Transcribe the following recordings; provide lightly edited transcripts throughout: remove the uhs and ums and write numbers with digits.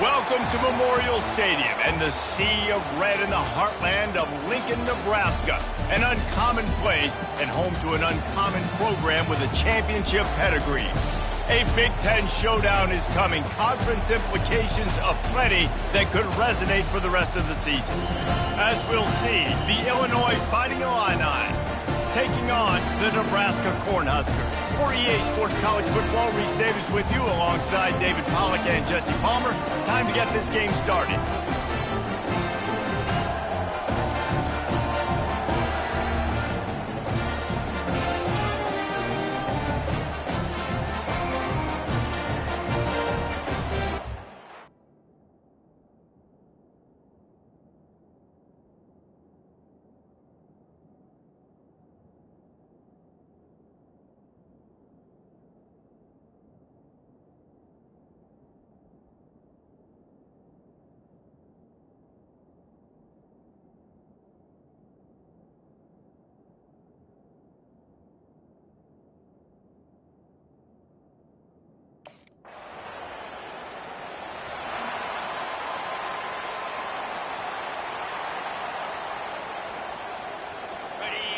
Welcome to Memorial Stadium and the sea of red in the heartland of Lincoln, Nebraska. An uncommon place and home to an uncommon program with a championship pedigree. A Big Ten showdown is coming. Conference implications aplenty that could resonate for the rest of the season. As we'll see, the Illinois Fighting Illini taking on the Nebraska Cornhuskers. For EA Sports College Football, Reese Davis with you alongside David Pollack and Jesse Palmer. Time to get this game started.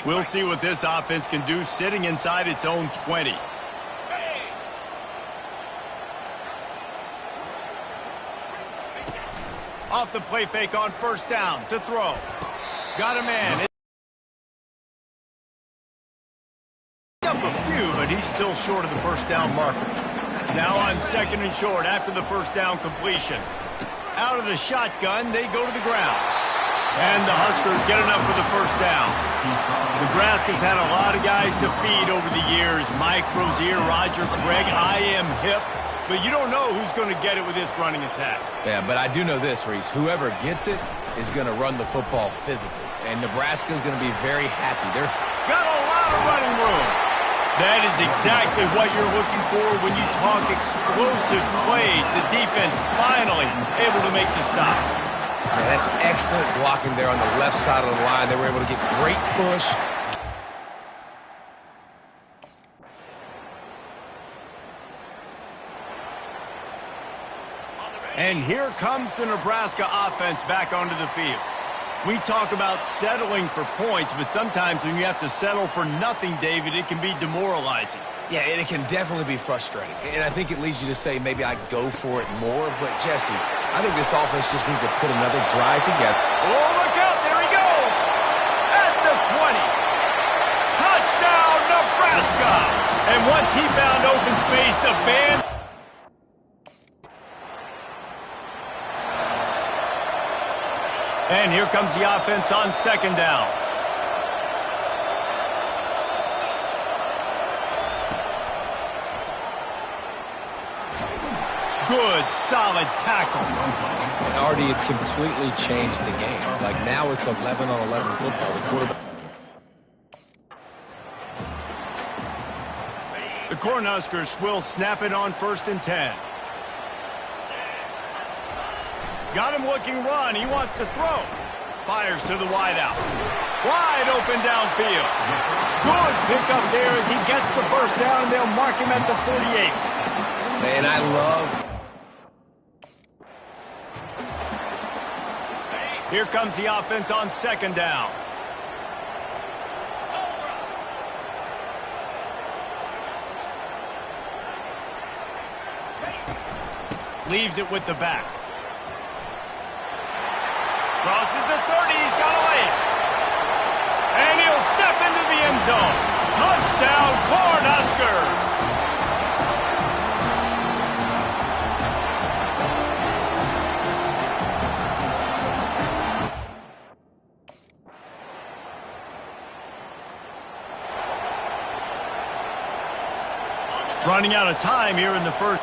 We'll see what this offense can do sitting inside its own 20. Off the play fake on first down to throw. Got a man. Up a few, but he's still short of the first down marker. Now on second and short after the first down completion. Out of the shotgun, they go to the ground. And the Huskers get enough for the first down. Nebraska's had a lot of guys to feed over the years. Mike Rozier, Roger Craig, I am hip. But you don't know who's going to get it with this running attack. Yeah, but I do know this, Reese. Whoever gets it is going to run the football physical. And Nebraska's going to be very happy. They're got a lot of running room. That is exactly what you're looking for when you talk explosive plays. The defense finally able to make the stop. Yeah, that's excellent blocking there on the left side of the line. They were able to get great push. And here comes the Nebraska offense back onto the field. We talk about settling for points, but sometimes when you have to settle for nothing, David, it can be demoralizing. Yeah, and it can definitely be frustrating. And I think it leads you to say maybe I go for it more. But, Jesse, I think this offense just needs to put another drive together. Oh, look out. There he goes. At the 20. Touchdown, Nebraska. And once he found open space, the band... And here comes the offense on second down. Good, solid tackle. And Artie, it's completely changed the game. Like now it's 11-on-11 football. The quarterback. The Cornhuskers will snap it on 1st and 10. Got him looking run. He wants to throw. Fires to the wideout. Wide open downfield. Good pickup there as he gets the first down, and they'll mark him at the 48. Man, I love... Here comes the offense on second down. Leaves it with the back. Crosses the 30, he's got a lane. And he'll step into the end zone. Touchdown, Cornhuskers! Running out of time here in the first.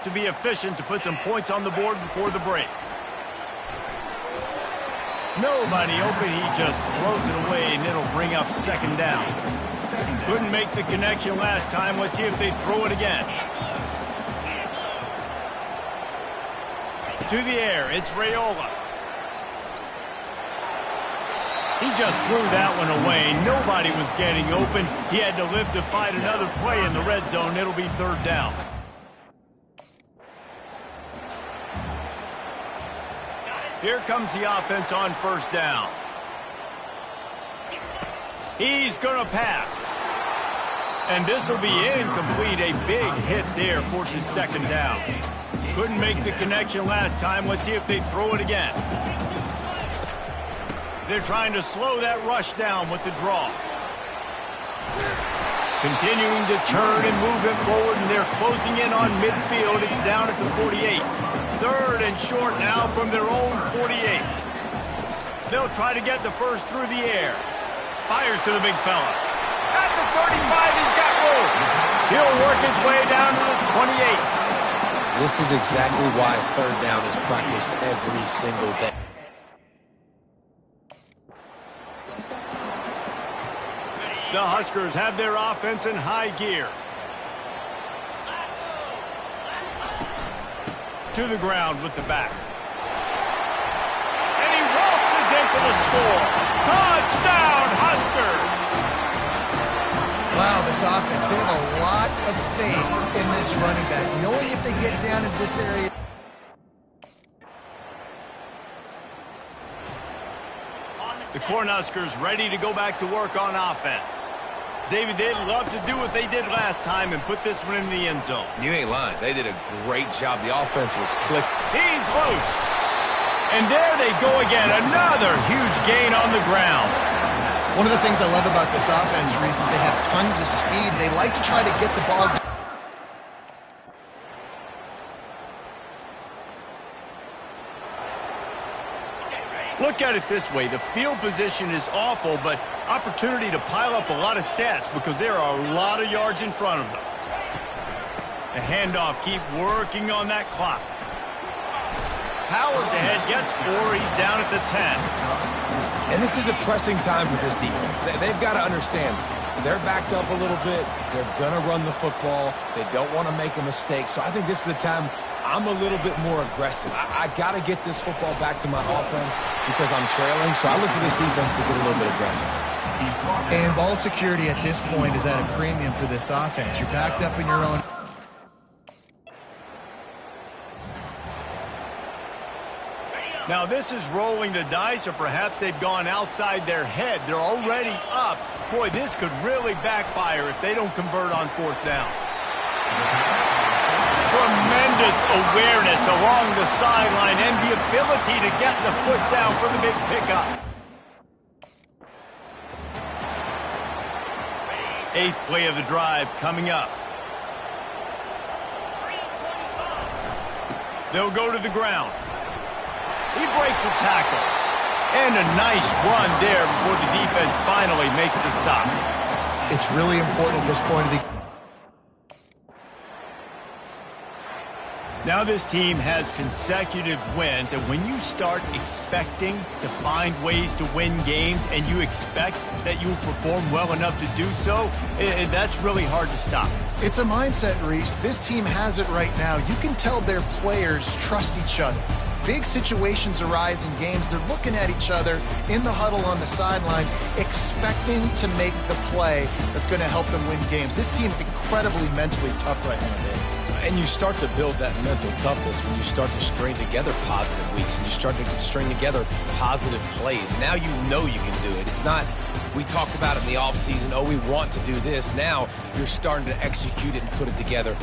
to be efficient to put some points on the board before the break. Nobody open, he just throws it away, and it'll bring up second down. Couldn't make the connection last time. Let's see if they throw it again. To the air, it's Raiola. He just threw that one away. Nobody was getting open. He had to live to fight another play in the red zone. It'll be third down. Here comes the offense on first down. He's going to pass. And this will be incomplete. A big hit there forces second down. Couldn't make the connection last time. Let's see if they throw it again. They're trying to slow that rush down with the draw. Continuing to turn and move it forward, and they're closing in on midfield. It's down at the 48. Third and short now from their own 48. They'll try to get the first through the air. Fires to the big fella. At the 35, he's got room. He'll work his way down to the 28. This is exactly why third down is practiced every single day. The Huskers have their offense in high gear. To the ground with the back. And he waltzes in for the score. Touchdown, Huskers! Wow, this offense, they have a lot of faith in this running back, knowing if they get down in this area. The Cornhuskers ready to go back to work on offense. David, they'd love to do what they did last time and put this one in the end zone. You ain't lying. They did a great job. The offense was clicked. He's loose. And there they go again. Another huge gain on the ground. One of the things I love about this offense, Reese, is they have tons of speed. They like to try to get the ball. Look at it this way. The field position is awful, but opportunity to pile up a lot of stats because there are a lot of yards in front of them. The handoff, keep working on that clock. Powers ahead, gets 4. He's down at the 10. And this is a pressing time for this defense. They've got to understand, they're backed up a little bit. They're going to run the football. They don't want to make a mistake. So I think this is the time I'm a little bit more aggressive. I got to get this football back to my offense because I'm trailing. So I look for this defense to get a little bit aggressive. And ball security at this point is at a premium for this offense. You're backed up in your own. Now this is rolling the dice, or perhaps they've gone outside their head. They're already up. Boy, this could really backfire if they don't convert on fourth down. Tremendous awareness along the sideline and the ability to get the foot down for the big pickup. 8th play of the drive coming up. They'll go to the ground. He breaks a tackle. And a nice run there before the defense finally makes the stop. It's really important at this point of the... Now this team has consecutive wins, and when you start expecting to find ways to win games and you expect that you will perform well enough to do so, that's really hard to stop. It's a mindset, Reese. This team has it right now. You can tell their players trust each other. Big situations arise in games. They're looking at each other in the huddle on the sideline, expecting to make the play that's going to help them win games. This team is incredibly mentally tough right now, Dave. And you start to build that mental toughness when you start to string together positive weeks and you start to string together positive plays. Now you know you can do it. It's not, we talked about it in the offseason, oh, we want to do this. Now you're starting to execute it and put it together.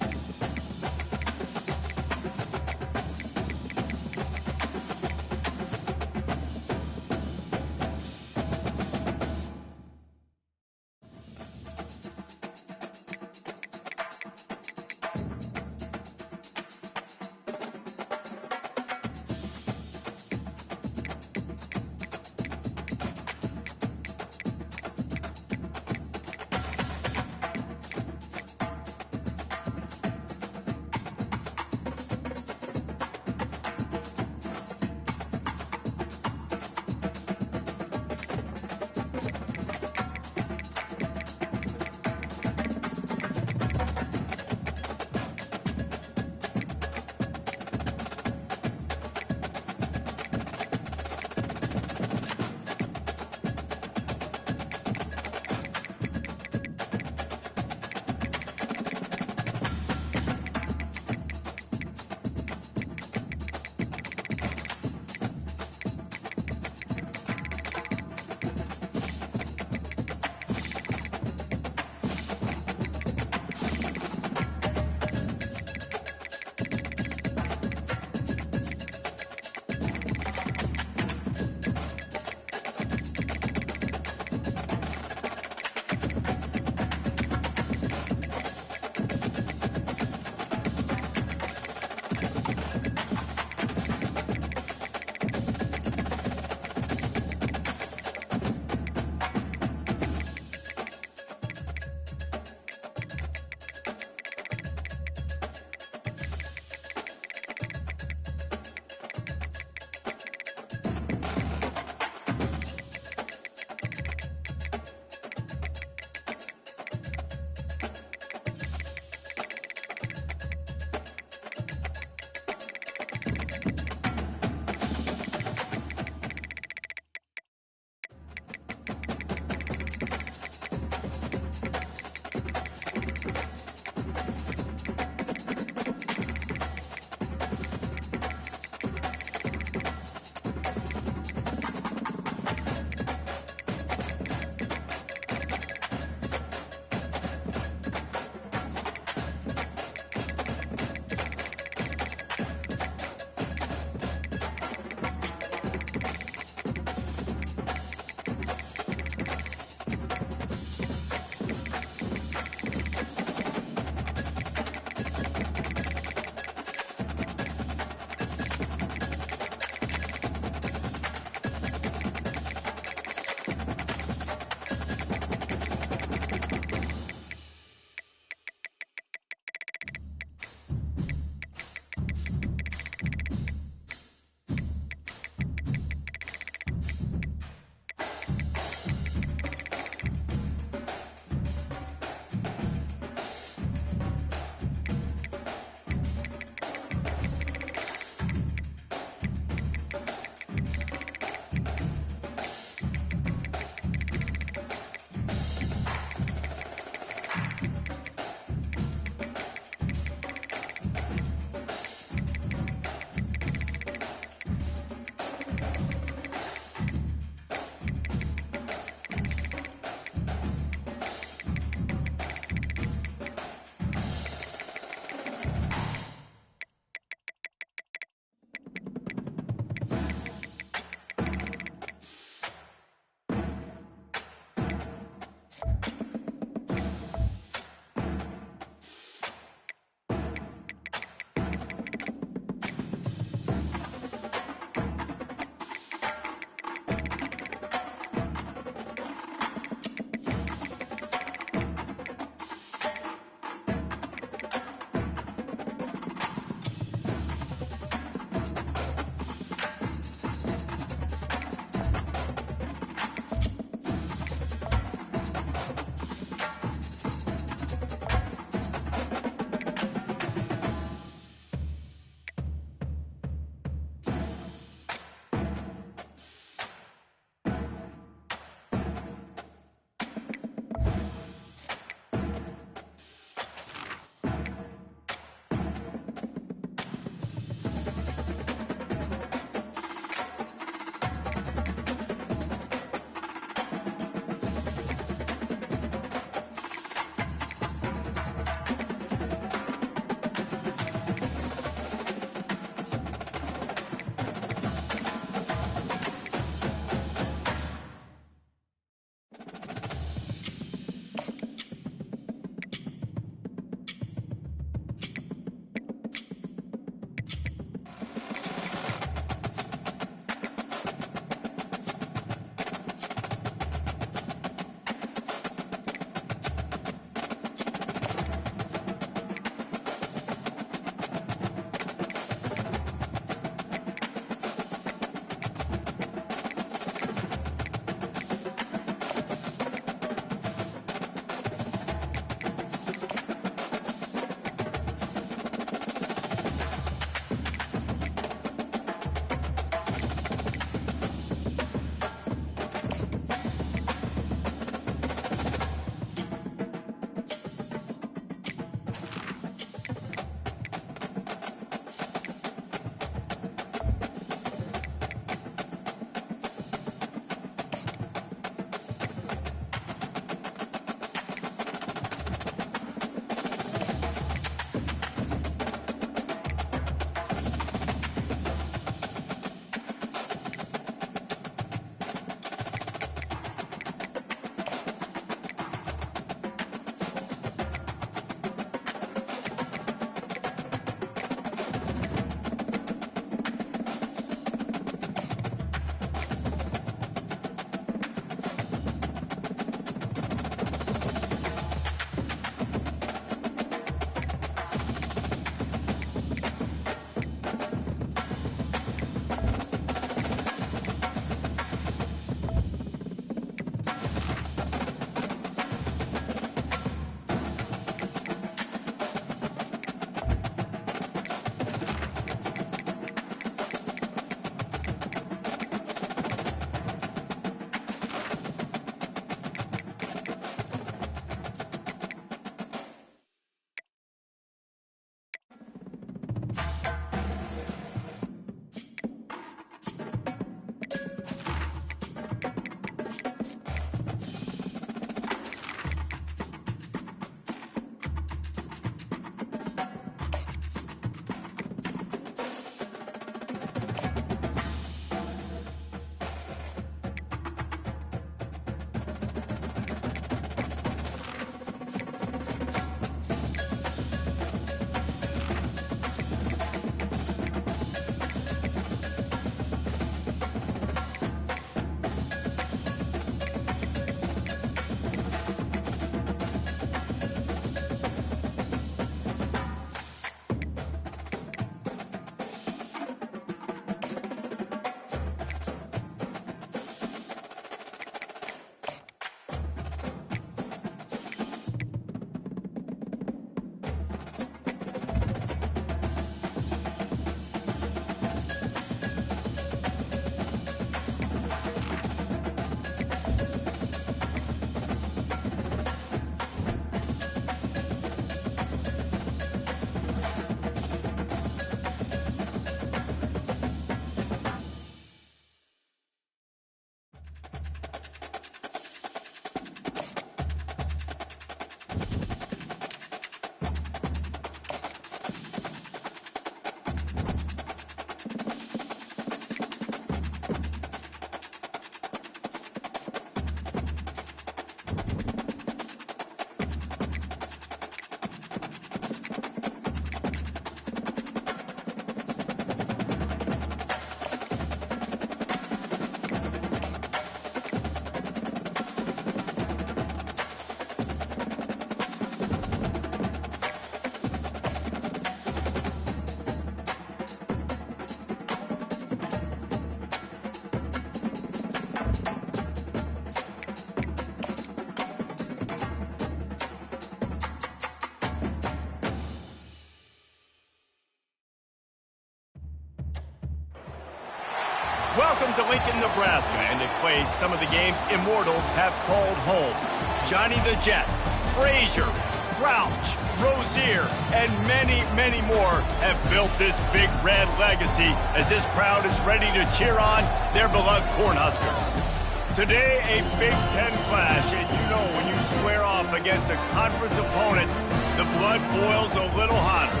Welcome to Lincoln, Nebraska, and a place some of the game's immortals have called home. Johnny the Jet, Frazier, Crouch, Rozier, and many, many more have built this Big Red legacy as this crowd is ready to cheer on their beloved Cornhuskers. Today, a Big Ten clash, and you know when you square off against a conference opponent, the blood boils a little hotter.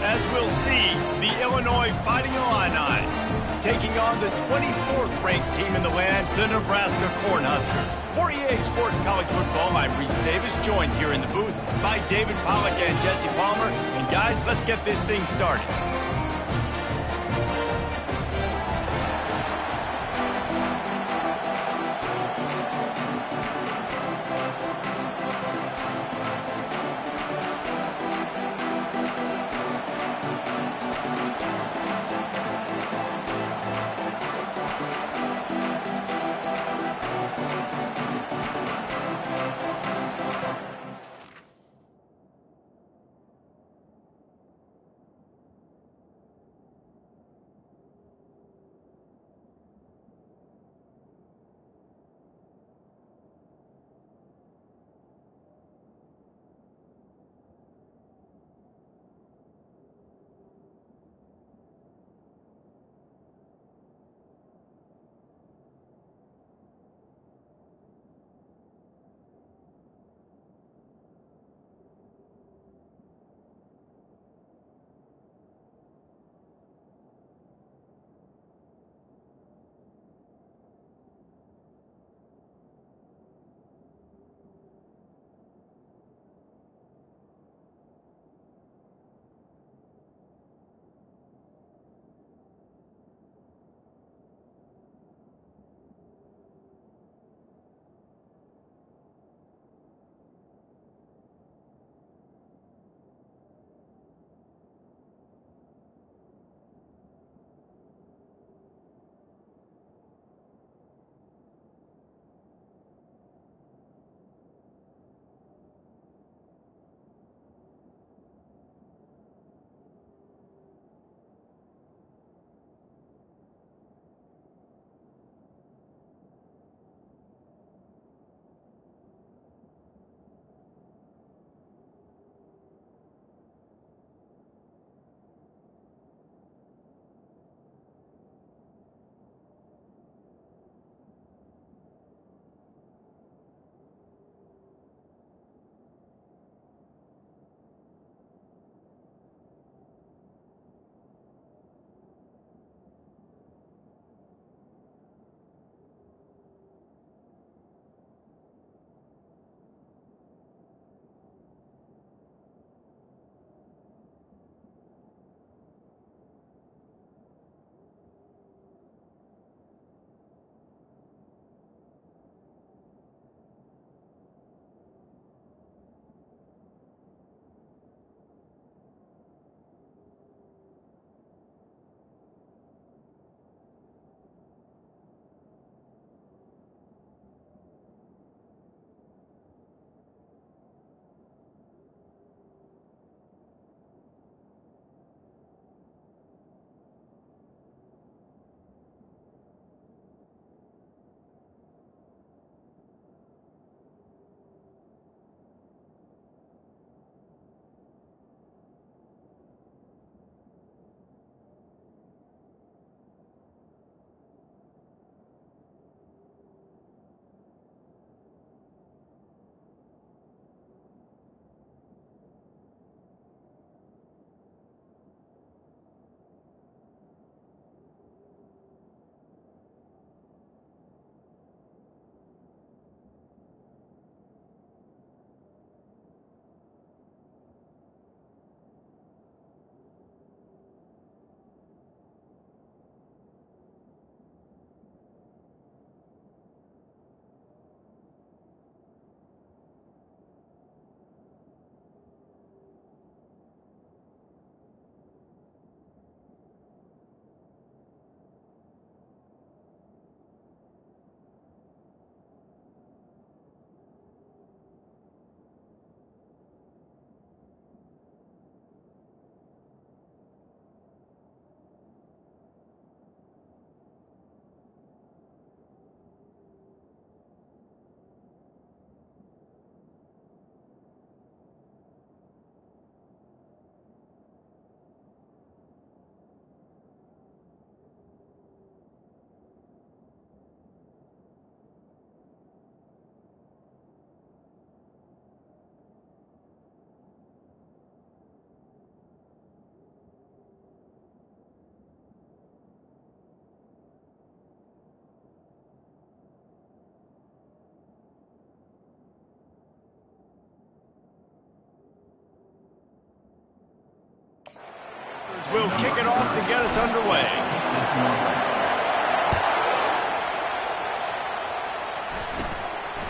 As we'll see, the Illinois Fighting Illini taking on the 24th ranked team in the land, the Nebraska Cornhuskers. For EA Sports College Football, I'm Reese Davis, joined here in the booth by David Pollack and Jesse Palmer. And guys, let's get this thing started. will kick it off to get us underway.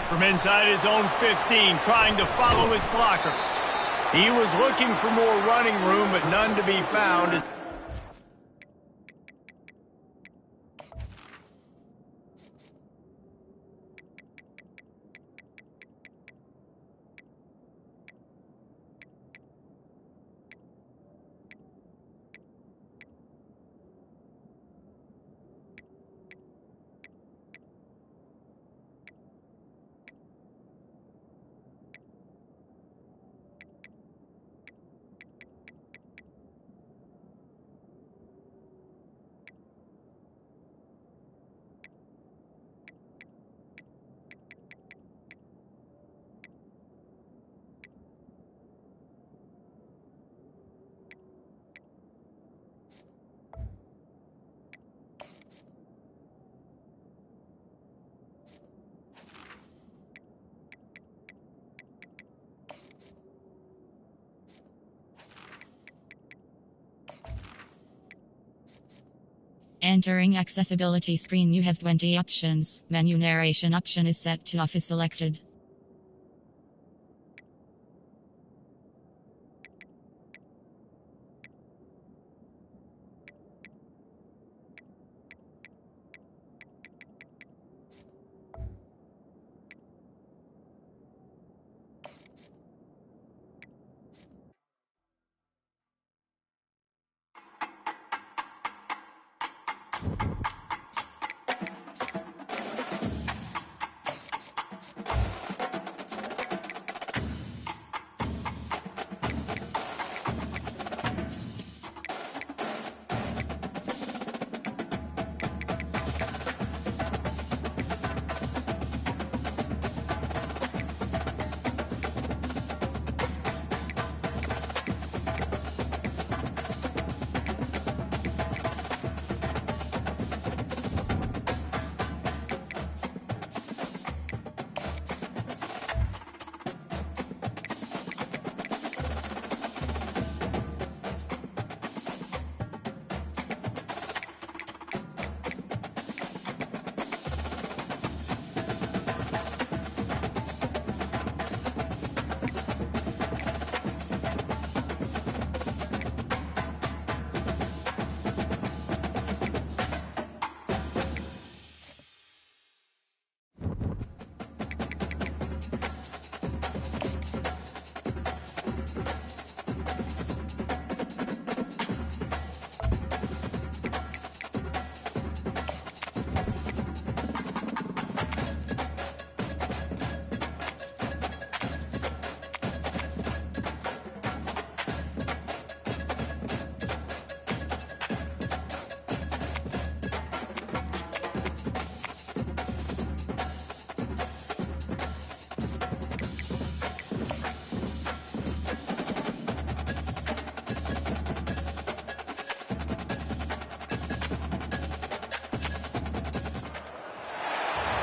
From inside his own 15, trying to follow his blockers. He was looking for more running room, but none to be found. Entering accessibility screen, you have 20 options. Menu narration option is set to off is selected.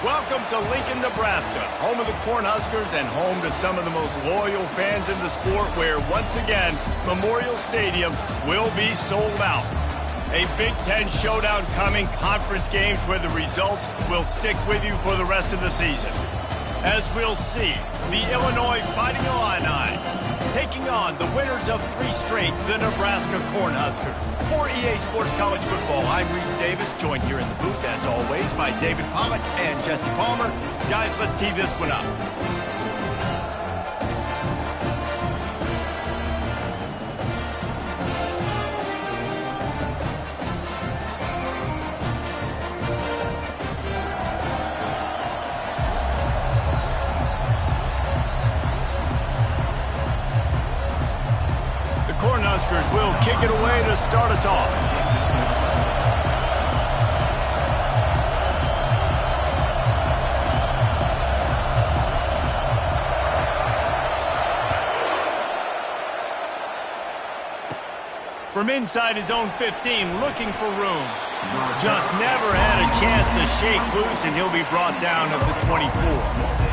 Welcome to Lincoln, Nebraska, home of the Cornhuskers and home to some of the most loyal fans in the sport, where, once again, Memorial Stadium will be sold out. A Big Ten showdown coming, conference games where the results will stick with you for the rest of the season. As we'll see, the Illinois Fighting Illini taking on the winners of 3 straight, the Nebraska Cornhuskers. For EA Sports College Football, I'm Reese Davis, joined here in the booth, as always, by David Pollack and Jesse Palmer. Guys, let's tee this one up. Cornhuskers will kick it away to start us off. From inside his own 15, looking for room. Just never had a chance to shake loose, and he'll be brought down at the 24.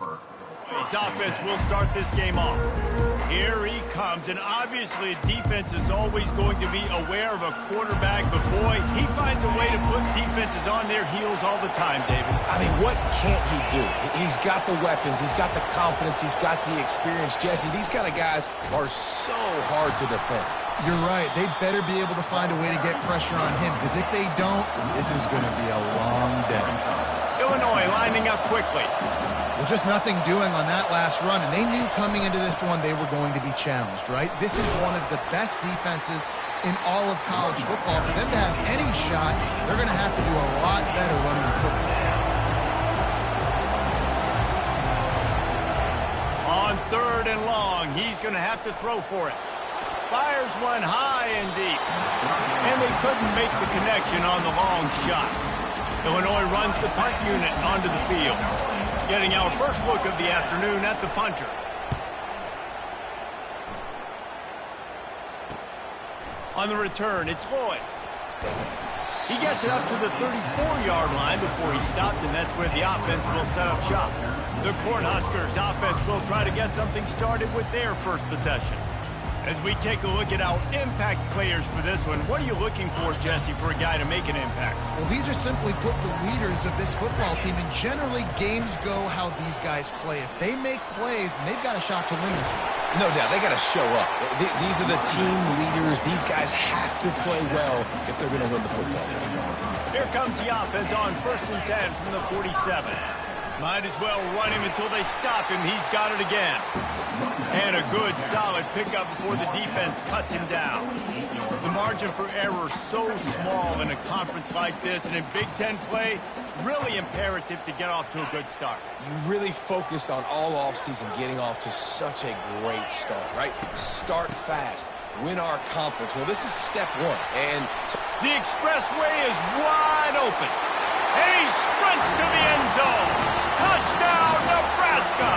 His offense will start this game off. Here he comes, and obviously defense is always going to be aware of a quarterback, but boy, he finds a way to put defenses on their heels all the time, David. I mean, what can't he do? He's got the weapons, he's got the confidence, he's got the experience. Jesse, these kind of guys are so hard to defend. You're right. They better be able to find a way to get pressure on him, because if they don't, this is going to be a long day. Illinois lining up quickly. Well, just nothing doing on that last run, and they knew coming into this one they were going to be challenged, right? This is one of the best defenses in all of college football. For them to have any shot, they're going to have to do a lot better running the football. On 3rd and long, he's going to have to throw for it. Fires one high and deep. And they couldn't make the connection on the long shot. Illinois runs the punt unit onto the field. Getting our first look of the afternoon at the punter. On the return, it's Lloyd. He gets it up to the 34-yard line before he stopped, and that's where the offense will set up shop. The Cornhuskers offense will try to get something started with their first possession. As we take a look at our impact players for this one, what are you looking for, Jesse, for a guy to make an impact? Well, these are simply put the leaders of this football team, and generally games go how these guys play. If they make plays, then they've got a shot to win this one. No doubt, they got to show up. These are the team leaders. These guys have to play well if they're going to win the football game. Here comes the offense on 1st and 10 from the 47. Might as well run him until they stop him. He's got it again. And a good, solid pickup before the defense cuts him down. The margin for error so small in a conference like this, and in Big Ten play, really imperative to get off to a good start. You really focus on all offseason getting off to such a great start, right? Start fast. Win our conference. Well, this is step one. And the expressway is wide open. And he sprints to the end zone. Touchdown, Nebraska!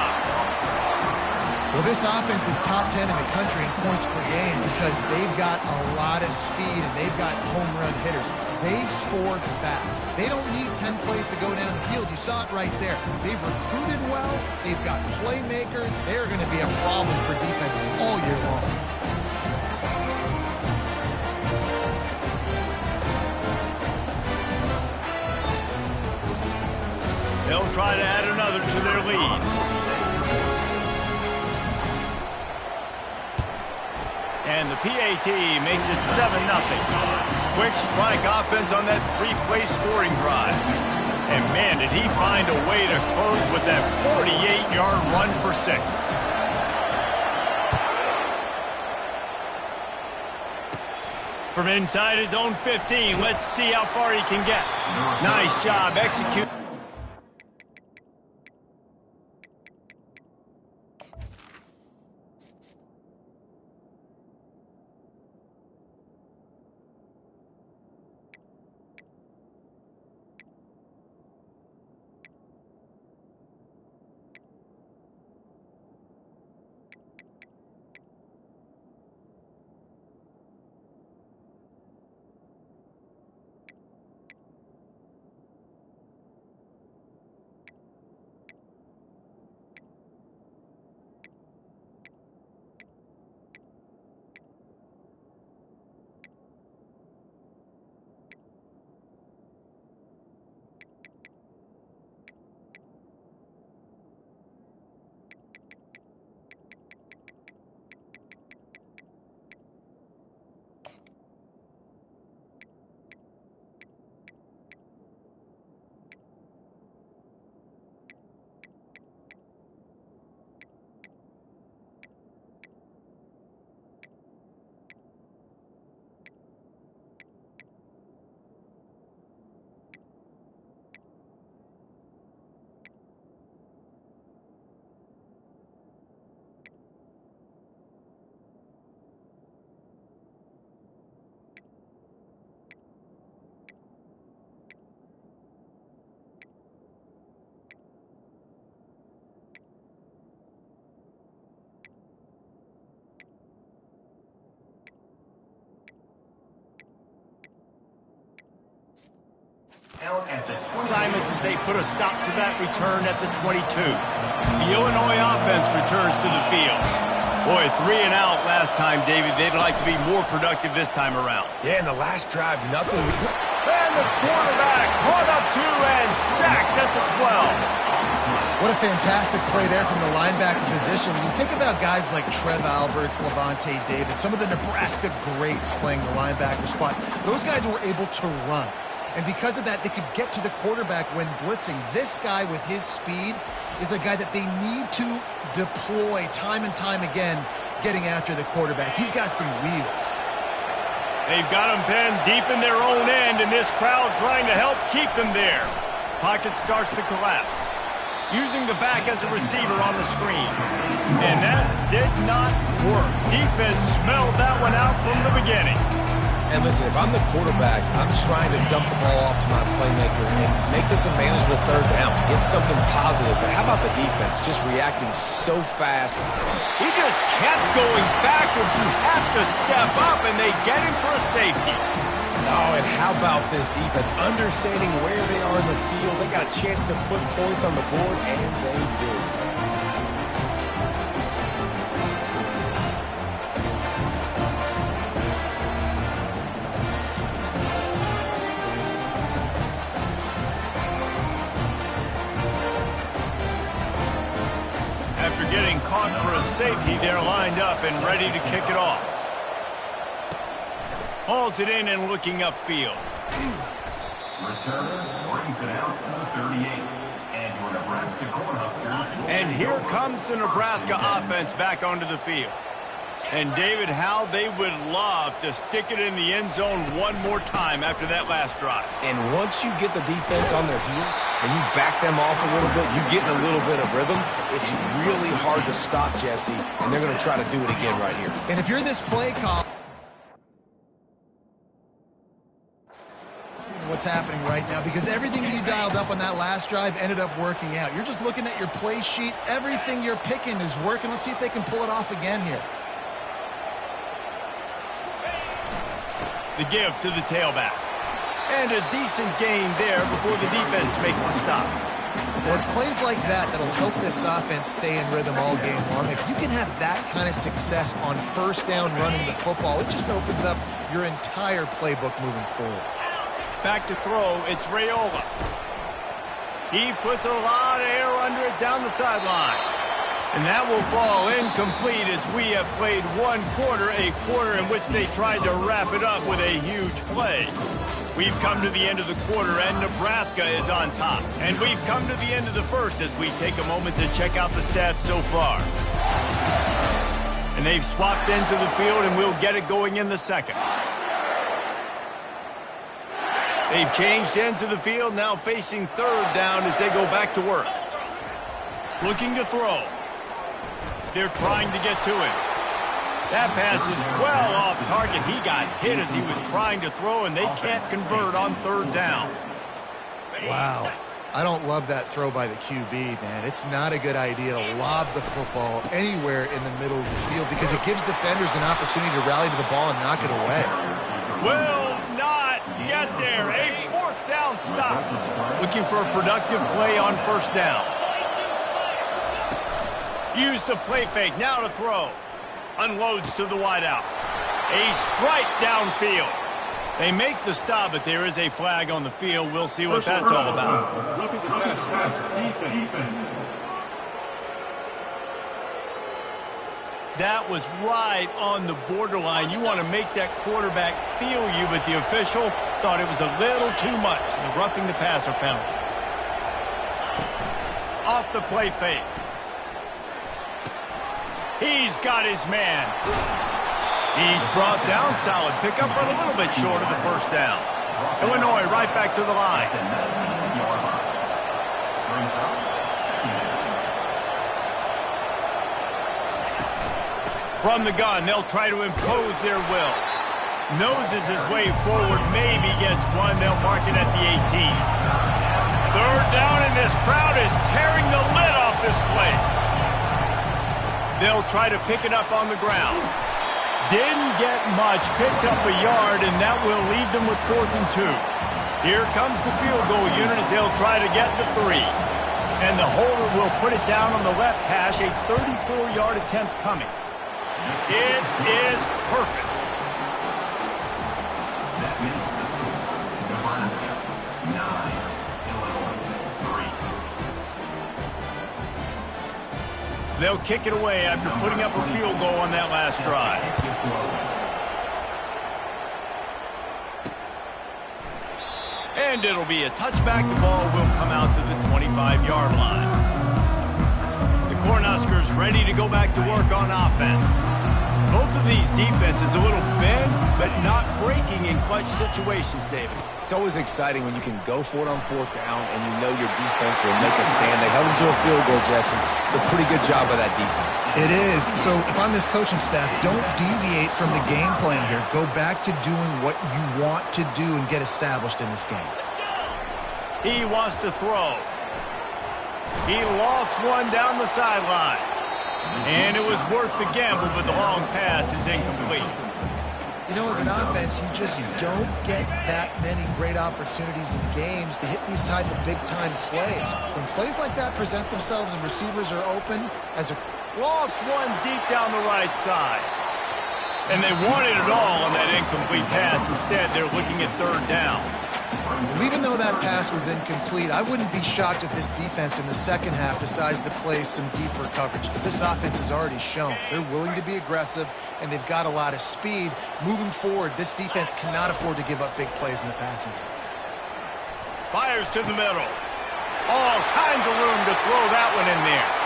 Well, this offense is top 10 in the country in points per game because they've got a lot of speed and they've got home run hitters. They scored fast. They don't need 10 plays to go down the field. You saw it right there. They've recruited well. They've got playmakers. They're going to be a problem for defenses all year long. They'll try to add another to their lead. And the PAT makes it 7-0. Quick strike offense on that 3-play scoring drive. And man, did he find a way to close with that 48-yard run for 6. From inside his own 15, let's see how far he can get. Nice job executing. Assignments as they put a stop to that return at the 22. The Illinois offense returns to the field. Boy, 3 and out last time, David. They'd like to be more productive this time around. Yeah, in the last drive, nothing. And the quarterback caught up to and sacked at the 12. What a fantastic play there from the linebacker position. When you think about guys like Trev Alberts, Levante David, some of the Nebraska greats playing the linebacker spot, those guys were able to run. And because of that, they could get to the quarterback when blitzing. This guy with his speed is a guy that they need to deploy time and time again, getting after the quarterback. He's got some wheels. They've got him pinned deep in their own end, and this crowd trying to help keep them there. Pocket starts to collapse. Using the back as a receiver on the screen. And that did not work. Defense smelled that one out from the beginning. And listen, if I'm the quarterback, I'm trying to dump the ball off to my playmaker and make this a manageable third down. Get something positive. But how about the defense? Just reacting so fast. He just kept going backwards. You have to step up, and they get him for a safety. Oh, and how about this defense? Understanding where they are in the field. They got a chance to put points on the board, and they do. After getting caught for a safety, they're lined up and ready to kick it off. Hauls it in and looking upfield. Returner brings it out to the 38. And your Nebraska Cornhuskers. And here comes the Nebraska offense back onto the field. And David, how they would love to stick it in the end zone one more time after that last drive. And once you get the defense on their heels and you back them off a little bit, you get in a little bit of rhythm, it's really hard to stop, Jesse, and they're going to try to do it again right here. And if you're this play call, what's happening right now, because everything you dialed up on that last drive ended up working out. You're just looking at your play sheet. Everything you're picking is working. Let's see if they can pull it off again here. The give to the tailback. And a decent gain there before the defense makes the stop. Well, it's plays like that that'll help this offense stay in rhythm all game long. If you can have that kind of success on first down running the football, it just opens up your entire playbook moving forward. Back to throw, it's Raiola. He puts a lot of air under it down the sideline. And that will fall incomplete as we have played one quarter, a quarter in which they tried to wrap it up with a huge play. We've come to the end of the quarter, and Nebraska is on top. And we've come to the end of the first as we take a moment to check out the stats so far. And they've swapped ends of the field, and we'll get it going in the second. They've changed ends of the field, now facing third down as they go back to work. Looking to throw. They're trying to get to him. That pass is well off target. He got hit as he was trying to throw, and they can't convert on third down. Wow. I don't love that throw by the QB, man. It's not a good idea to lob the football anywhere in the middle of the field because it gives defenders an opportunity to rally to the ball and knock it away. Will not get there. A fourth down stop. Looking for a productive play on first down. Use the play fake, now to throw. Unloads to the wideout. A strike downfield. They make the stop, but there is a flag on the field. We'll see what that's all about. Roughing the passer. Defense. That was right on the borderline. You want to make that quarterback feel you, but the official thought it was a little too much. The roughing the passer penalty. Off the play fake. He's got his man. He's brought down solid pickup, but a little bit short of the first down. Illinois right back to the line. From the gun, they'll try to impose their will. Noses his way forward, maybe gets one. They'll mark it at the 18. Third down, and this crowd is tearing the lid off this place. They'll try to pick it up on the ground. Didn't get much, picked up a yard, and that will leave them with 4th and 2. Here comes the field goal unit as they'll try to get the 3. And the holder will put it down on the left hash, a 34-yard attempt coming. It is perfect. That makes the score. Nebraska 9, Illinois 3. They'll kick it away after putting up a field goal on that last drive. And it'll be a touchback. The ball will come out to the 25-yard line. The Cornhuskers ready to go back to work on offense. Both of these defenses a little bend, but not breaking in clutch situations, David. It's always exciting when you can go for it on 4th down and you know your defense will make a stand. They held them to a field goal, Jesse. It's a pretty good job by that defense. It is. So if I'm this coaching staff, don't deviate from the game plan here. Go back to doing what you want to do and get established in this game. He wants to throw. He lost one down the sideline. And it was worth the gamble, but the long pass is incomplete. You know, as an offense, you just don't get that many great opportunities in games to hit these type of big-time plays. When plays like that present themselves and receivers are open, as a Lost one deep down the right side. And they wanted it all on that incomplete pass. Instead, they're looking at 3rd down. Even though that pass was incomplete, I wouldn't be shocked if this defense in the second half decides to play some deeper coverages. This offense has already shown they're willing to be aggressive, and they've got a lot of speed. Moving forward, this defense cannot afford to give up big plays in the passing game. Fires to the middle. All kinds of room to throw that one in there.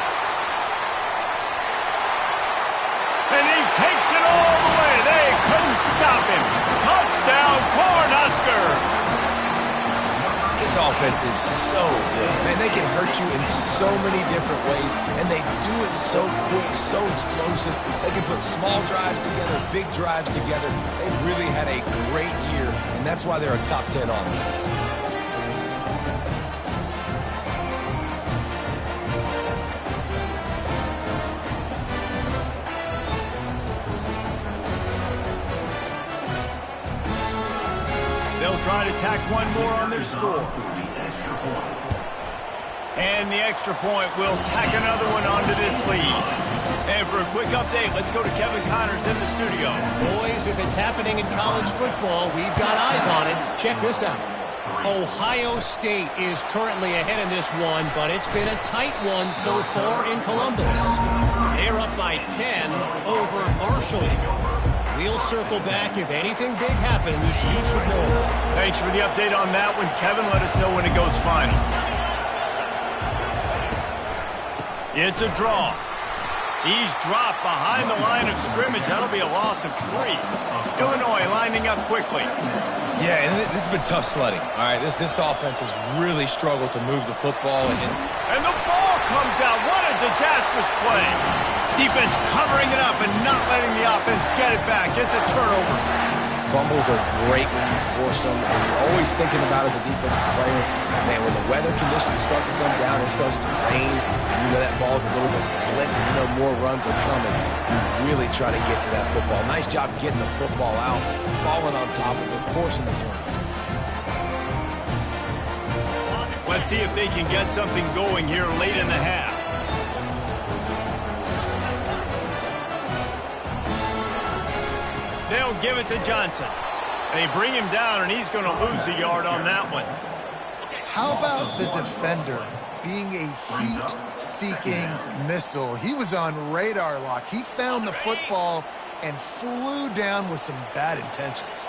And he takes it all the way. They couldn't stop him. Touchdown, Cornhuskers! This offense is so good. Man, they can hurt you in so many different ways, and they do it so quick, so explosive. They can put small drives together, big drives together. They've really had a great year, and that's why they're a top 10 offense. They'll try to tack one more on their score. And the extra point will tack another one onto this lead. And for a quick update, let's go to Kevin Connors in the studio. Boys, if it's happening in college football, we've got eyes on it. Check this out. Ohio State is currently ahead in this one, but it's been a tight one so far in Columbus. They're up by 10 over Marshall. We'll circle back. If anything big happens, you should know. Thanks for the update on that one, Kevin. Let us know when it goes final. It's a draw. He's dropped behind the line of scrimmage. That'll be a loss of 3. Illinois lining up quickly. Yeah, and this has been tough sledding. All right, this offense has really struggled to move the football. And the ball comes out. What a disastrous play. Defense covering it up and not letting the offense get it back. It's a turnover. Fumbles are great when you force them, and you're always thinking about as a defensive player, man, when the weather conditions start to come down, it starts to rain, and you know that ball's a little bit slick, and you know more runs are coming. You really try to get to that football. Nice job getting the football out, falling on top of it, forcing the turnover. Let's see if they can get something going here late in the half. They'll give it to Johnson. They bring him down, and he's going to lose a yard on that one. How about the defender being a heat-seeking missile? He was on radar lock. He found the football and flew down with some bad intentions.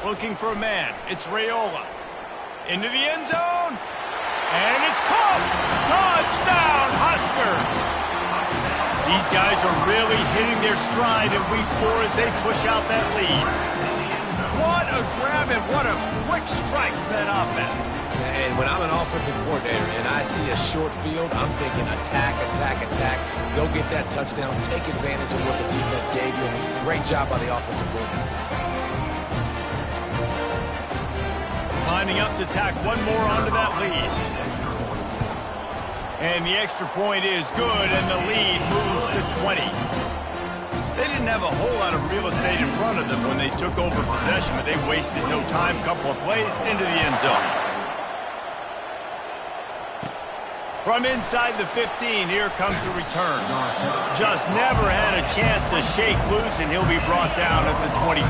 Looking for a man. It's Raiola. Into the end zone. And it's caught. Touchdown, Huskers. These guys are really hitting their stride in week 4 as they push out that lead. What a grab and what a quick strike from that offense. And when I'm an offensive coordinator and I see a short field, I'm thinking attack, attack, attack. Go get that touchdown. Take advantage of what the defense gave you. Great job by the offensive coordinator. Lining up to tack one more onto that lead. And the extra point is good, and the lead moves to 20. They didn't have a whole lot of real estate in front of them when they took over possession, but they wasted no time. Couple of plays into the end zone. From inside the 15, here comes the return. Just never had a chance to shake loose, and he'll be brought down at the 24.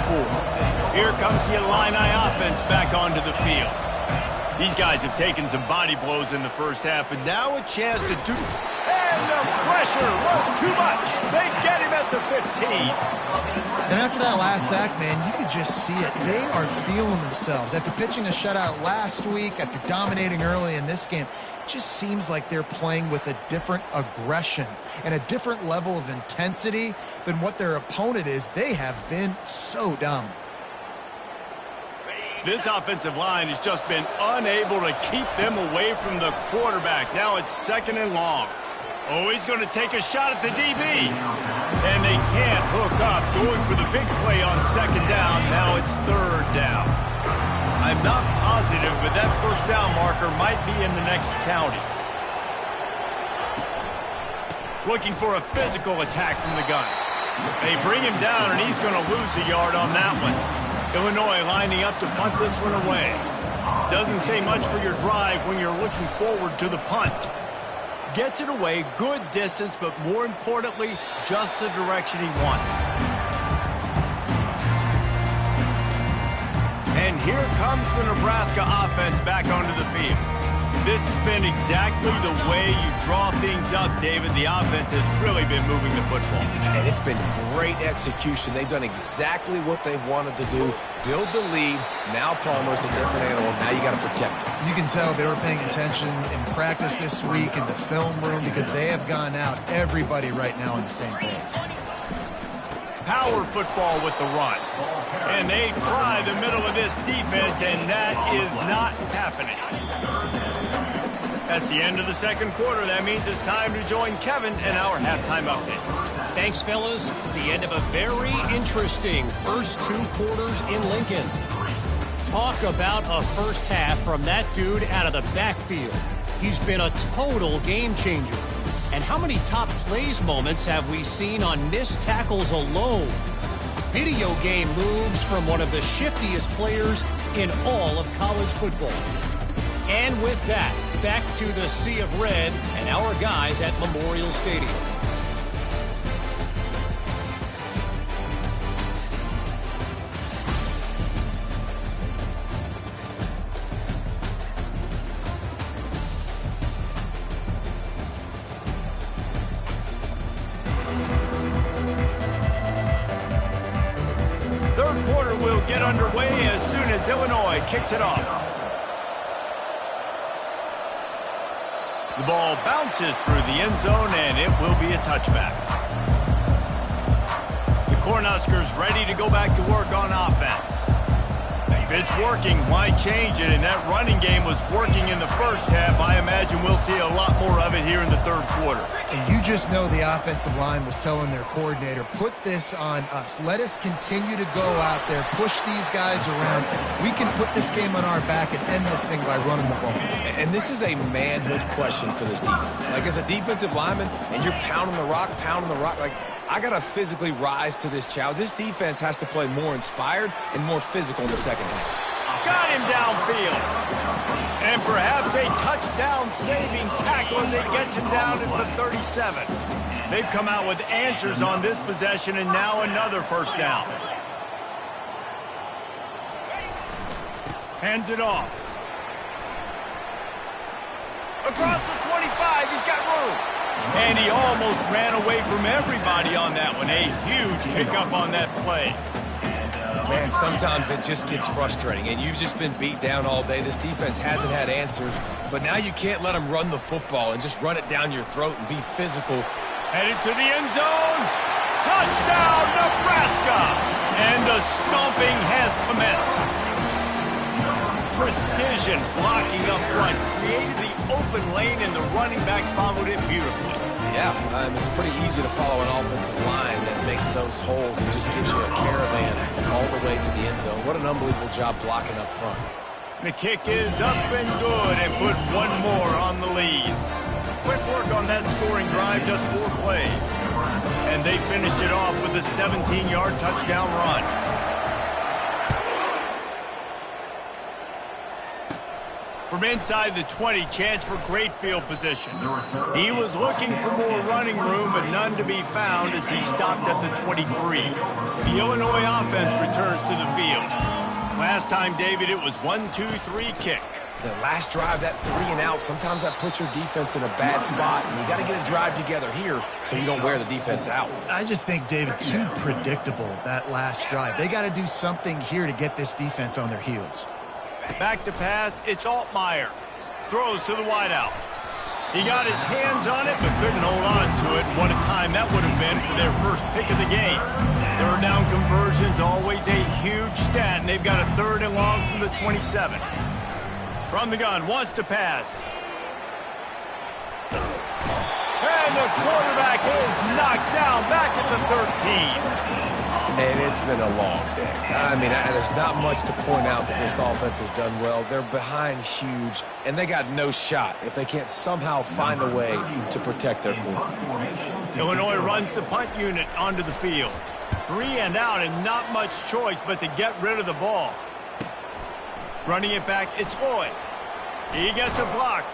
Here comes the Illini offense back onto the field. These guys have taken some body blows in the first half, but now a chance to do... And the pressure was too much. They get him at the 15. And after that last sack, man, you could just see it. They are feeling themselves. After pitching a shutout last week, after dominating early in this game, it just seems like they're playing with a different aggression and a different level of intensity than what their opponent is. They have been so dumb. This offensive line has just been unable to keep them away from the quarterback. Now it's 2nd and long. Oh, he's going to take a shot at the DB. And they can't hook up. Going for the big play on 2nd down. Now it's 3rd down. I'm not positive, but that 1st down marker might be in the next county. Looking for a physical attack from the gun. They bring him down, and he's going to lose a yard on that one. Illinois lining up to punt this one away. Doesn't say much for your drive when you're looking forward to the punt. Gets it away, good distance, but more importantly, just the direction he wants. And here comes the Nebraska offense back onto the field. This has been exactly the way you draw things up, David. The offense has really been moving the football. And it's been great execution. They've done exactly what they've wanted to do. Build the lead. Now Palmer's a different animal. Now you got to protect him. You can tell they were paying attention in practice this week in the film room because they have gone out, everybody right now on the same page. Power football with the run. And they try the middle of this defense, and that is not happening. That's the end of the 2nd quarter. That means it's time to join Kevin in our halftime update. Thanks, fellas. The end of a very interesting first 2 quarters in Lincoln. Talk about a first half from that dude out of the backfield. He's been a total game changer. And how many top plays moments have we seen on missed tackles alone? Video game moves from one of the shiftiest players in all of college football. And with that, back to the Sea of Red and our guys at Memorial Stadium. Third quarter will get underway as soon as Illinois kicks it off. The ball bounces through the end zone, and it will be a touchback. The Cornhuskers ready to go back to work on offense. If it's working, why change it? And that running game was working in the first half. I imagine we'll see a lot more of it here in the third quarter. And you just know the offensive line was telling their coordinator, put this on us. Let us continue to go out there, push these guys around. We can put this game on our back and end this thing by running the ball. And this is a manhood question for this defense. Like, as a defensive lineman, and you're pounding the rock, like, I got to physically rise to this challenge. This defense has to play more inspired and more physical in the second half. Got him downfield. And perhaps a touchdown-saving tackle as it gets him down at the 37. They've come out with answers on this possession, and now another first down. Hands it off. Across the 25, he's got room. And he almost ran away from everybody on that one. A huge pickup on that play. Man, sometimes it just gets frustrating, and you've just been beat down all day. This defense hasn't had answers, but now you can't let them run the football and just run it down your throat and be physical. Headed to the end zone. Touchdown, Nebraska! And the stomping has commenced. Precision blocking up front created the open lane, and the running back followed it beautifully. Yeah, it's pretty easy to follow an offensive line that makes those holes and just gives you a caravan all the way to the end zone. What an unbelievable job blocking up front. The kick is up and good, and put one more on the lead. Quick work on that scoring drive, just 4 plays. And they finished it off with a 17-yard touchdown run. From inside the 20, chance for great field position. He was looking for more running room, but none to be found as he stopped at the 23. The Illinois offense returns to the field. Last time, David, it was 1-2-3 kick. The last drive, that 3 and out, sometimes that puts your defense in a bad spot, and you got to get a drive together here so you don't wear the defense out. I just think, David, too predictable, that last drive. They got to do something here to get this defense on their heels. Back to pass, it's Altmaier. Throws to the wideout. He got his hands on it, but couldn't hold on to it. What a time that would have been for their first pick of the game. Third down conversions, always a huge stat, and they've got a 3rd and long from the 27. From the gun, wants to pass. And the quarterback is knocked down back at the 13. And it's been a long day. I mean, there's not much to point out that this offense has done well. They're behind huge, and they got no shot if they can't somehow find a way to protect their quarterback. Illinois runs the punt unit onto the field. 3 and out, and not much choice but to get rid of the ball. Running it back, it's Hoy. He gets a block.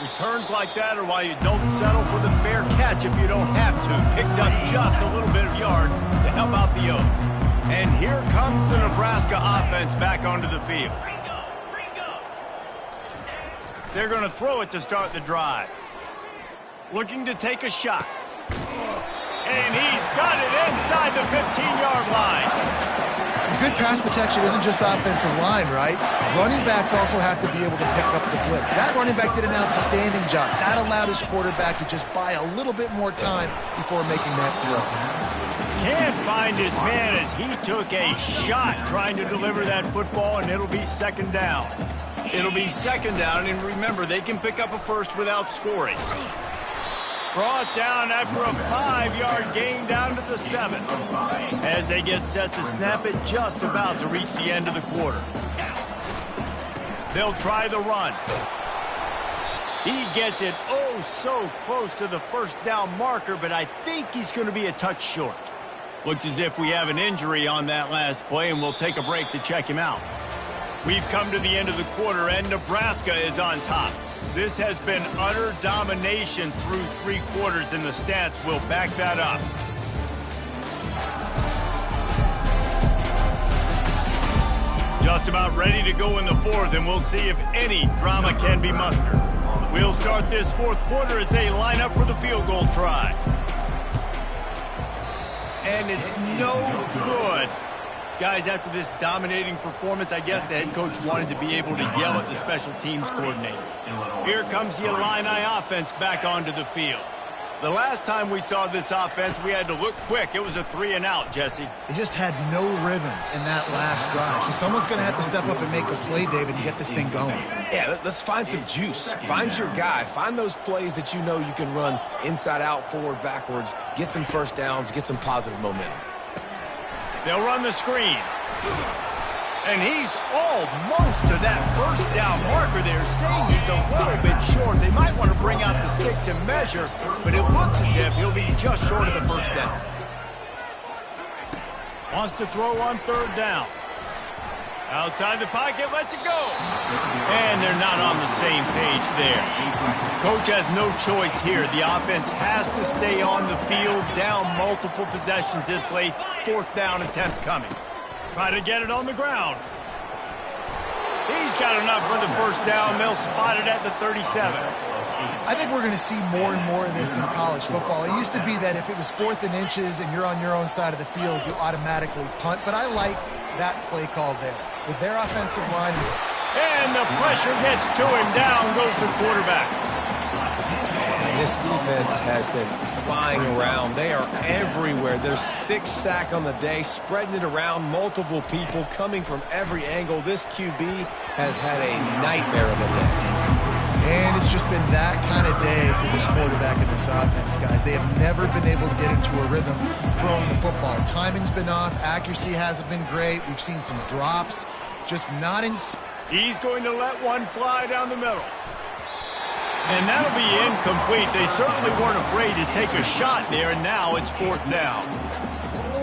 Returns like that are why you don't settle for the fair catch if you don't have to. Picks up just a little bit of yards to help out the Oak. And here comes the Nebraska offense back onto the field. They're going to throw it to start the drive. Looking to take a shot. And he's got it inside the 15-yard line. Good pass protection isn't just offensive line, right? Running backs also have to be able to pick up the blitz. That running back did an outstanding job. That allowed his quarterback to just buy a little bit more time before making that throw. Can't find his man as he took a shot trying to deliver that football, and it'll be 2nd down. It'll be 2nd down, and remember, they can pick up a first without scoring. Brought down after a 5-yard gain down to the 7. As they get set to snap it, just about to reach the end of the quarter. They'll try the run. He gets it oh so close to the 1st down marker, but I think he's going to be a touch short. Looks as if we have an injury on that last play, and we'll take a break to check him out. We've come to the end of the quarter, and Nebraska is on top. This has been utter domination through 3 quarters, and the stats will back that up. Just about ready to go in the 4th, and we'll see if any drama can be mustered. We'll start this 4th quarter as they line up for the field goal try. And it's no good. Guys, after this dominating performance, I guess the head coach wanted to be able to yell at the special teams coordinator. Here comes the Illini offense back onto the field. The last time we saw this offense, we had to look quick. It was a 3 and out, Jesse. They just had no rhythm in that last drive. So someone's going to have to step up and make a play, David, and get this thing going. Yeah, let's find some juice. Find your guy. Find those plays that you know you can run inside out, forward, backwards. Get some first downs. Get some positive momentum. They'll run the screen. And he's almost to that 1st down marker there, saying he's a little bit short. They might want to bring out the sticks and measure, but it looks as if he'll be just short of the 1st down. Wants to throw on 3rd down. Outside the pocket, lets it go. And they're not on the same page there. Coach has no choice here. The offense has to stay on the field, down multiple possessions this late. 4th down attempt coming. Try to get it on the ground. He's got enough for the 1st down. They'll spot it at the 37. I think we're going to see more and more of this in college football. It used to be that if it was 4th and inches and you're on your own side of the field, you automatically punt. But I like that play call there. With their offensive line. And the pressure gets to him. Down goes the quarterback. And this defense has been flying around. They are everywhere. There's 6 sacks on the day, spreading it around, multiple people coming from every angle. This QB has had a nightmare of a day. And it's just been that kind of day for this quarterback and this offense, guys. They have never been able to get into a rhythm throwing the football. Timing's been off. Accuracy hasn't been great. We've seen some drops. Just not in... He's going to let one fly down the middle. And that'll be incomplete. They certainly weren't afraid to take a shot there, and now it's 4th down.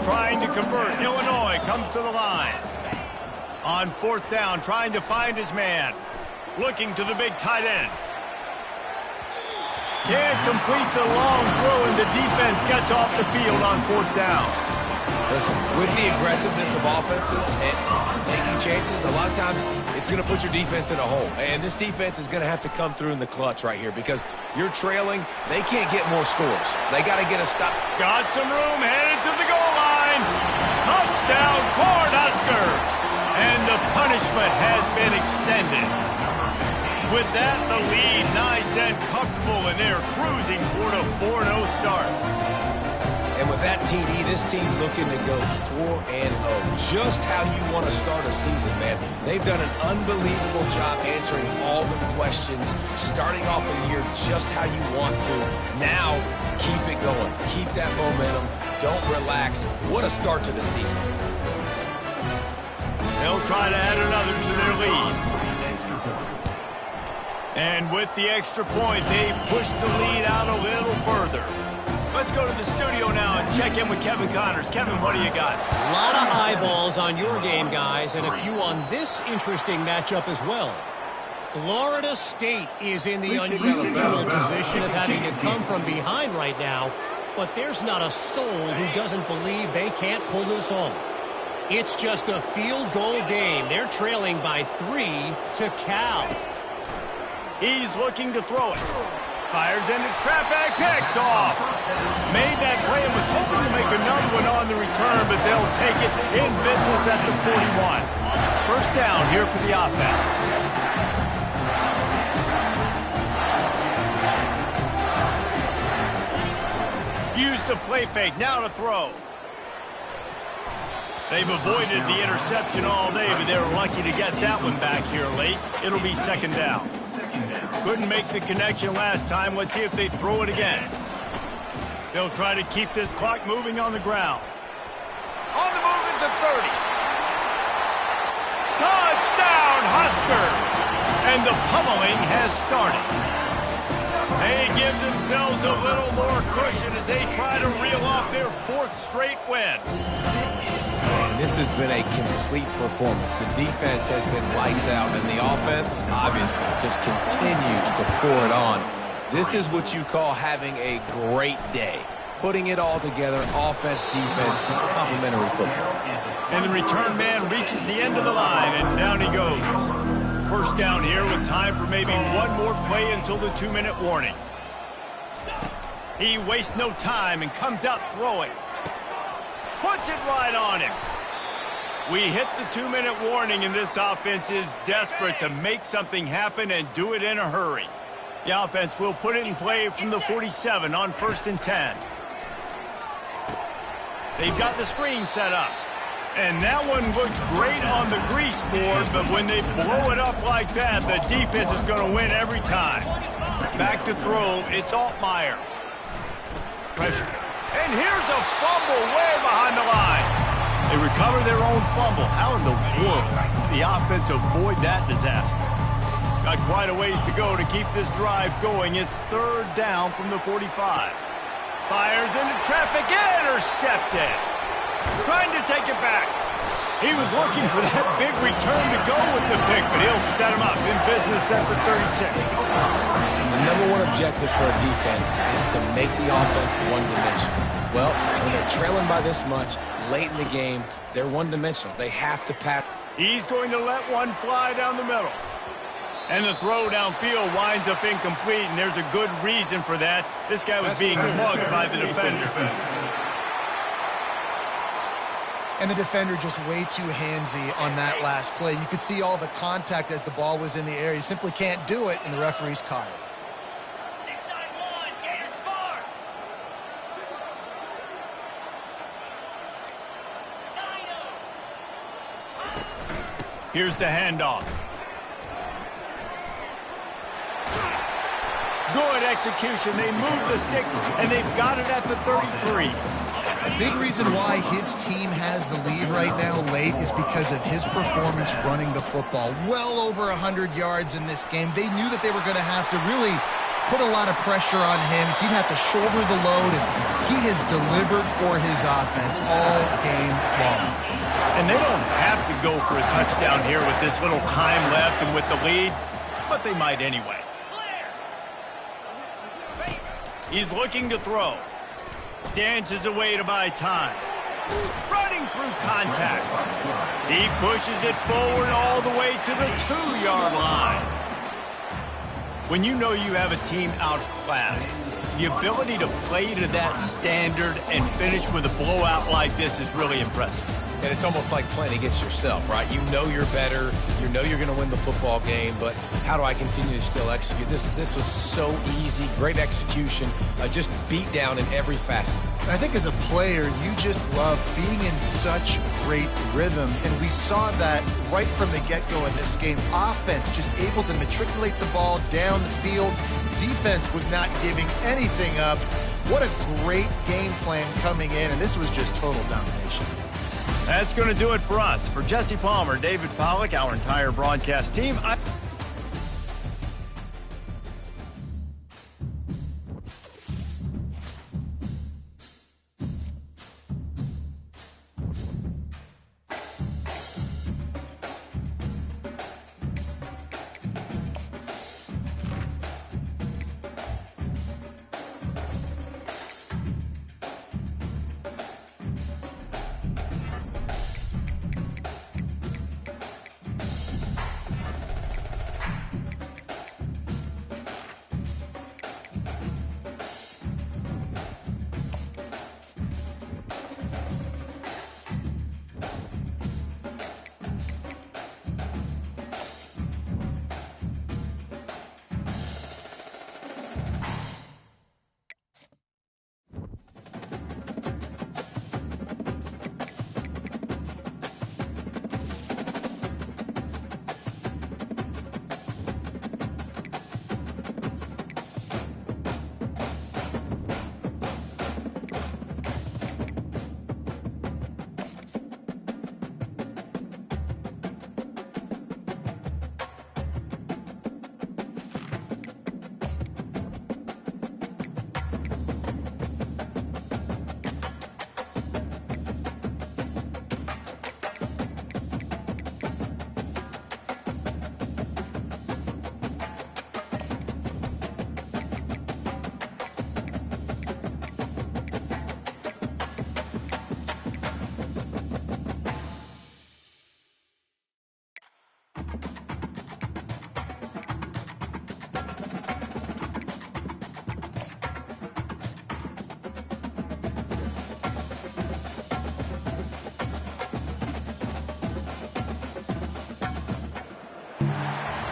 Trying to convert. Illinois comes to the line. On 4th down, trying to find his man. Looking to the big tight end. Can't complete the long throw, and the defense gets off the field on 4th down. Listen, with the aggressiveness of offenses and taking chances, a lot of times it's going to put your defense in a hole. And this defense is going to have to come through in the clutch right here because you're trailing. They can't get more scores. They got to get a stop. Got some room, headed to the goal line. Touchdown, Cornhuskers. And the punishment has been extended. With that, the lead nice and comfortable, and they're cruising toward a 4-0 start. And with that TD, this team looking to go 4-0. Just how you want to start a season, man. They've done an unbelievable job answering all the questions, starting off the year just how you want to. Now, keep it going. Keep that momentum. Don't relax. What a start to the season. They'll try to add another to their lead. And with the extra point, they push the lead out a little further. Let's go to the studio now and check in with Kevin Connors. Kevin, what do you got? A lot of eyeballs on your game, guys, and a few on this interesting matchup as well. Florida State is in the unusual position of having to come from behind right now, but there's not a soul who doesn't believe they can't pull this off. It's just a field goal game. They're trailing by 3 to Cal. He's looking to throw it. Fires into traffic, picked off. Made that play and was hoping to make another one on the return, but they'll take it in business at the 41. First down here for the offense. Use the play fake, now to throw. They've avoided the interception all day, but they were lucky to get that one back here late. It'll be 2nd down. Couldn't make the connection last time. Let's see if they throw it again. They'll try to keep this clock moving on the ground. On the move at the 30. Touchdown, Huskers! And the pummeling has started. They give themselves a little more cushion as they try to reel off their 4th straight win. Man, this has been a complete performance. The defense has been lights out, and the offense, obviously, just continues to pour it on. This is what you call having a great day. Putting it all together, offense, defense, complementary football. And the return man reaches the end of the line, and down he goes. First down here with time for maybe one more play until the 2-minute warning. He wastes no time and comes out throwing. Puts it right on him. We hit the 2-minute warning, and this offense is desperate to make something happen and do it in a hurry. The offense will put it in play from the 47 on 1st and 10. They've got the screen set up. And that one looked great on the grease board, but when they blow it up like that, the defense is going to win every time. Back to throw, it's Altmaier. Pressure. And here's a fumble way behind the line. They recover their own fumble. How in the world did the offense avoid that disaster? Got quite a ways to go to keep this drive going. It's 3rd down from the 45. Fires into traffic, intercepted. Trying to take it back. He was looking for that big return to go with the pick, but he'll set him up in business at the 36. The #1 objective for a defense is to make the offense one-dimensional. Well, when they're trailing by this much, late in the game, they're one-dimensional. They have to pass. He's going to let one fly down the middle. And the throw downfield winds up incomplete, and there's a good reason for that. This guy was being mugged by the defender. And the defender just way too handsy on that last play. You could see all the contact as the ball was in the air. He simply can't do it, and the referee's caught it. Here's the handoff. Good execution. They move the sticks, and they've got it at the 33. A big reason why his team has the lead right now late is because of his performance running the football. Well over 100 yards in this game. They knew that they were going to have to really put a lot of pressure on him. He'd have to shoulder the load, and he has delivered for his offense all game long. And they don't have to go for a touchdown here with this little time left and with the lead, but they might anyway. He's looking to throw. Dances away to buy time. Running through contact. He pushes it forward all the way to the 2-yard line. When you know you have a team outclassed, the ability to play to that standard and finish with a blowout like this is really impressive. And it's almost like playing against yourself, right? You know you're better. You know you're going to win the football game, but how do I continue to still execute? This was so easy. Great execution. Just beat down in every facet. I think as a player, you just love being in such great rhythm, and we saw that right from the get-go in this game. Offense just able to matriculate the ball down the field. Defense was not giving anything up. What a great game plan coming in, and this was just total domination. That's going to do it for us. For Jesse Palmer, David Pollack, our entire broadcast team,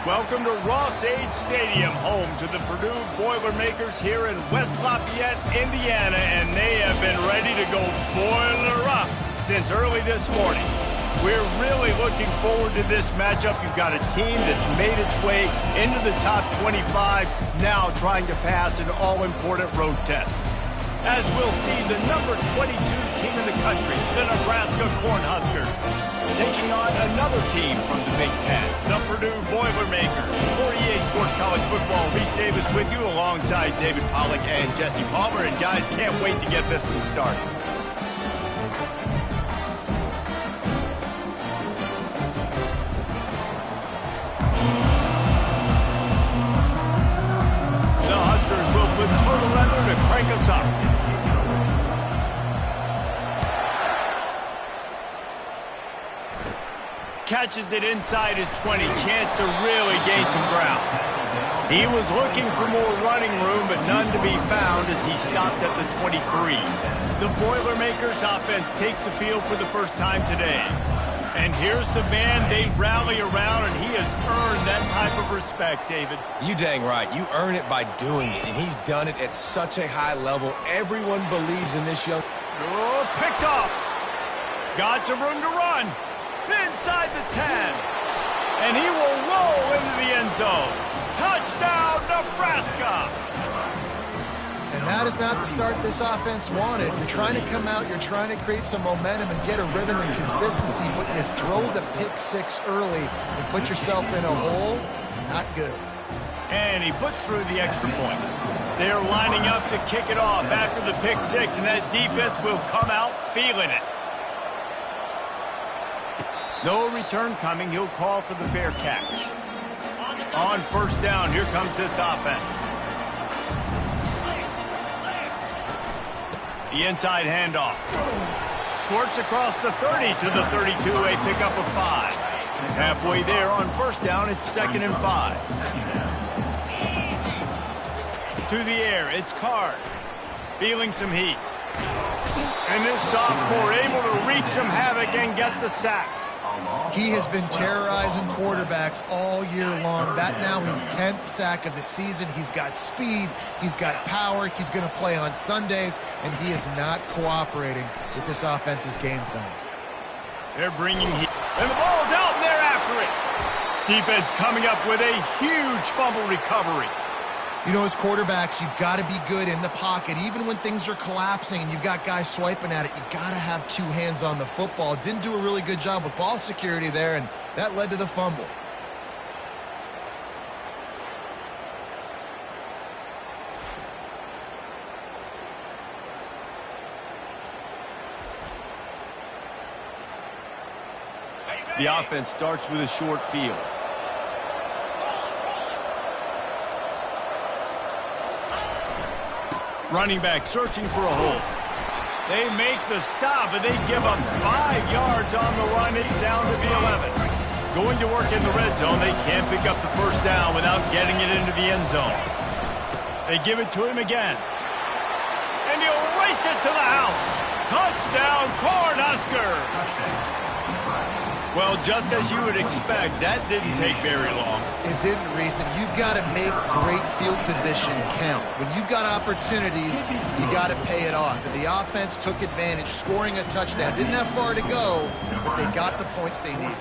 welcome to Ross-Age Stadium, home to the Purdue Boilermakers here in West Lafayette, Indiana, and they have been ready to go boiler up since early this morning. We're really looking forward to this matchup. You've got a team that's made its way into the top 25, now trying to pass an all-important road test. As we'll see, the number 22 team in the country, the Nebraska Cornhuskers, taking on another team from the Big Ten, the Purdue Boilermakers. For EA Sports College Football, Reese Davis with you alongside David Pollack and Jesse Palmer. And guys, can't wait to get this one started. The Huskers will put total leather to crank us up. Catches it inside his 20. Chance to really gain some ground. He was looking for more running room, but none to be found as he stopped at the 23. The Boilermakers offense takes the field for the first time today. And here's the man they rally around, and he has earned that type of respect, David. You dang right. You earn it by doing it, and he's done it at such a high level. Everyone believes in this young... Oh, picked off. Got some room to run. Inside the 10. And he will roll into the end zone. Touchdown, Nebraska! And that is not the start this offense wanted. You're trying to come out, you're trying to create some momentum and get a rhythm and consistency, but you throw the pick six early and put yourself in a hole. Not good. And he puts through the extra point. They're lining up to kick it off after the pick six, and that defense will come out feeling it. No return coming. He'll call for the fair catch. On first down, here comes this offense. The inside handoff. Squirts across the 30 to the 32, a pickup of 5. Halfway there on first down, it's 2nd and 5. To the air, it's Card. Feeling some heat. And this sophomore able to wreak some havoc and get the sack. He has been terrorizing quarterbacks all year long. That now his 10th sack of the season. He's got speed. He's got power. He's going to play on Sundays, and he is not cooperating with this offense's game plan. They're bringing heat. And the ball's out, and they're after it. Defense coming up with a huge fumble recovery. You know, as quarterbacks, you've got to be good in the pocket. Even when things are collapsing and you've got guys swiping at it, you've got to have 2 hands on the football. Didn't do a really good job with ball security there, and that led to the fumble. The offense starts with a short field. Running back searching for a hole. They make the stop, and they give up 5 yards on the run. It's down to the 11. Going to work in the red zone. They can't pick up the first down without getting it into the end zone. They give it to him again. And he'll race it to the house. Touchdown, Cornhuskers! Well, just as you would expect, that didn't take very long. It didn't, Reese, and you've got to make great field position count. When you've got opportunities, you got to pay it off. And the offense took advantage, scoring a touchdown. Didn't have far to go, but they got the points they needed.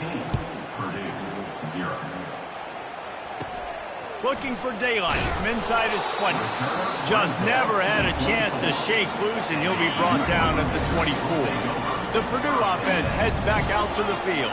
Looking for daylight from inside his 20. Just never had a chance to shake loose, and he'll be brought down at the 24. The Purdue offense heads back out to the field.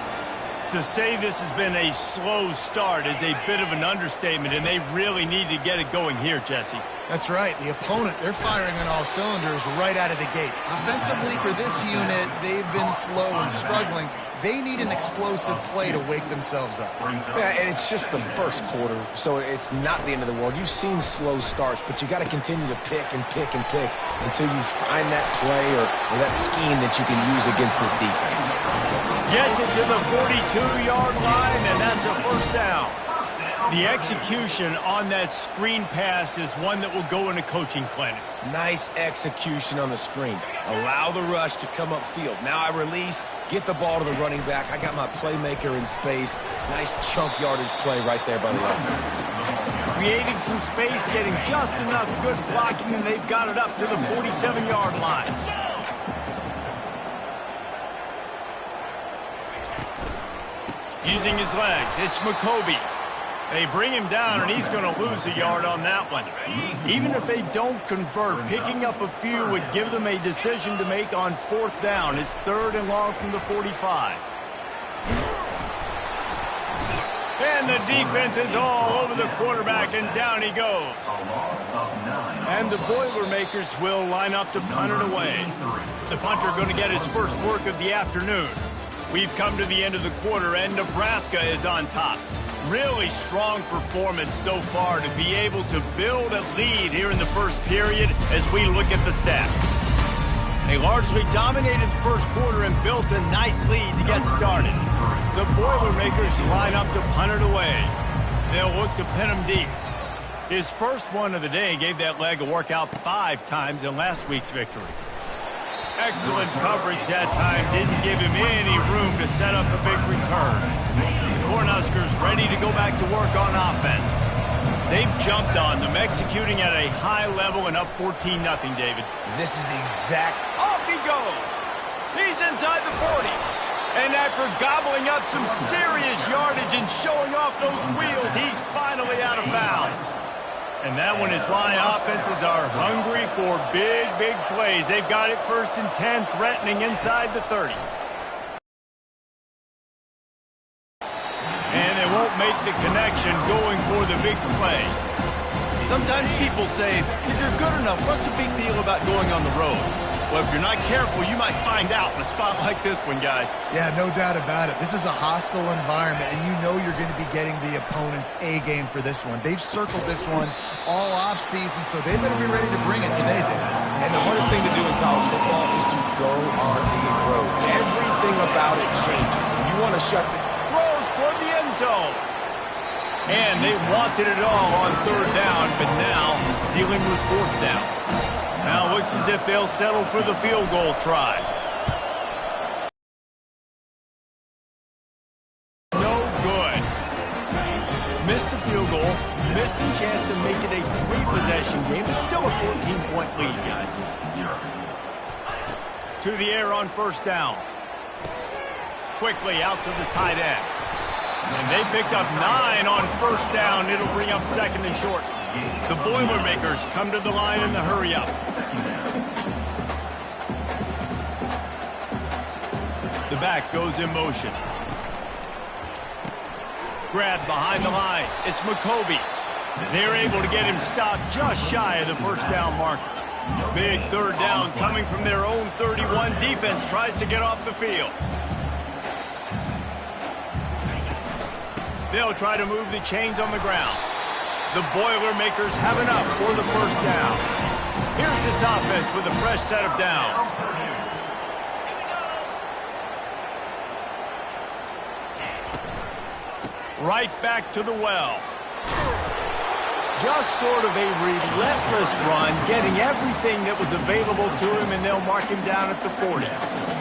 To say this has been a slow start is a bit of an understatement, and they really need to get it going here, Jesse. That's right. The opponent, they're firing on all cylinders right out of the gate. Offensively, for this unit, they've been slow and struggling. They need an explosive play to wake themselves up. Yeah, and it's just the first quarter, so it's not the end of the world. You've seen slow starts, but you got to continue to pick and pick and pick until you find that play or that scheme that you can use against this defense. Gets it to the 42-yard line, and that's a first down. The execution on that screen pass is one that will go in a coaching clinic. Nice execution on the screen. Allow the rush to come upfield. Now I release, get the ball to the running back. I got my playmaker in space. Nice chunk yardage play right there by the offense. Creating some space, getting just enough good blocking, and they've got it up to the 47-yard line. Using his legs, it's McCoby. They bring him down, and he's going to lose a yard on that one. Even if they don't convert, picking up a few would give them a decision to make on 4th down. It's 3rd and long from the 45. And the defense is all over the quarterback, and down he goes. And the Boilermakers will line up to punt it away. The punter going to get his first work of the afternoon. We've come to the end of the quarter, and Nebraska is on top. Really strong performance so far to be able to build a lead here in the first period as we look at the stats. They largely dominated the first quarter and built a nice lead to get started. The Boilermakers line up to punt it away. They'll look to pin him deep. His first one of the day gave that leg a workout 5 times in last week's victory. Excellent coverage that time. Didn't give him any room to set up a big return. The Cornhuskers ready to go back to work on offense. They've jumped on them, executing at a high level and up 14-0, David. This is the exact... Off he goes. He's inside the 40. And after gobbling up some serious yardage and showing off those wheels, he's finally out of bounds. And that one is why offenses are hungry for big, big plays. They've got it 1st and 10, threatening inside the 30. And they won't make the connection going for the big play. Sometimes people say, if you're good enough, what's the big deal about going on the road? Well, if you're not careful, you might find out in a spot like this one, guys. Yeah, no doubt about it. This is a hostile environment, and you know you're going to be getting the opponent's A game for this one. They've circled this one all offseason, so they better be ready to bring it today, Dave. And the hardest thing to do in college football is to go on the road. Everything about it changes, and you want to shut the... Throws toward the end zone. And they wanted it all on third down, but now dealing with fourth down. Now looks as if they'll settle for the field goal try. No good. Missed the field goal, missed the chance to make it a three-possession game. It's still a 14-point lead, guys. To the air on first down. Quickly out to the tight end. And they picked up 9 on first down. It'll bring up second and short. The Boilermakers come to the line in the hurry up. The back goes in motion. Grabbed behind the line. It's McCoby. They're able to get him stopped just shy of the first down marker. Big third down coming from their own 31. Defense tries to get off the field. They'll try to move the chains on the ground. The Boilermakers have enough for the first down. Here's this offense with a fresh set of downs. Right back to the well. Just sort of a relentless run, getting everything that was available to him, and they'll mark him down at the 40.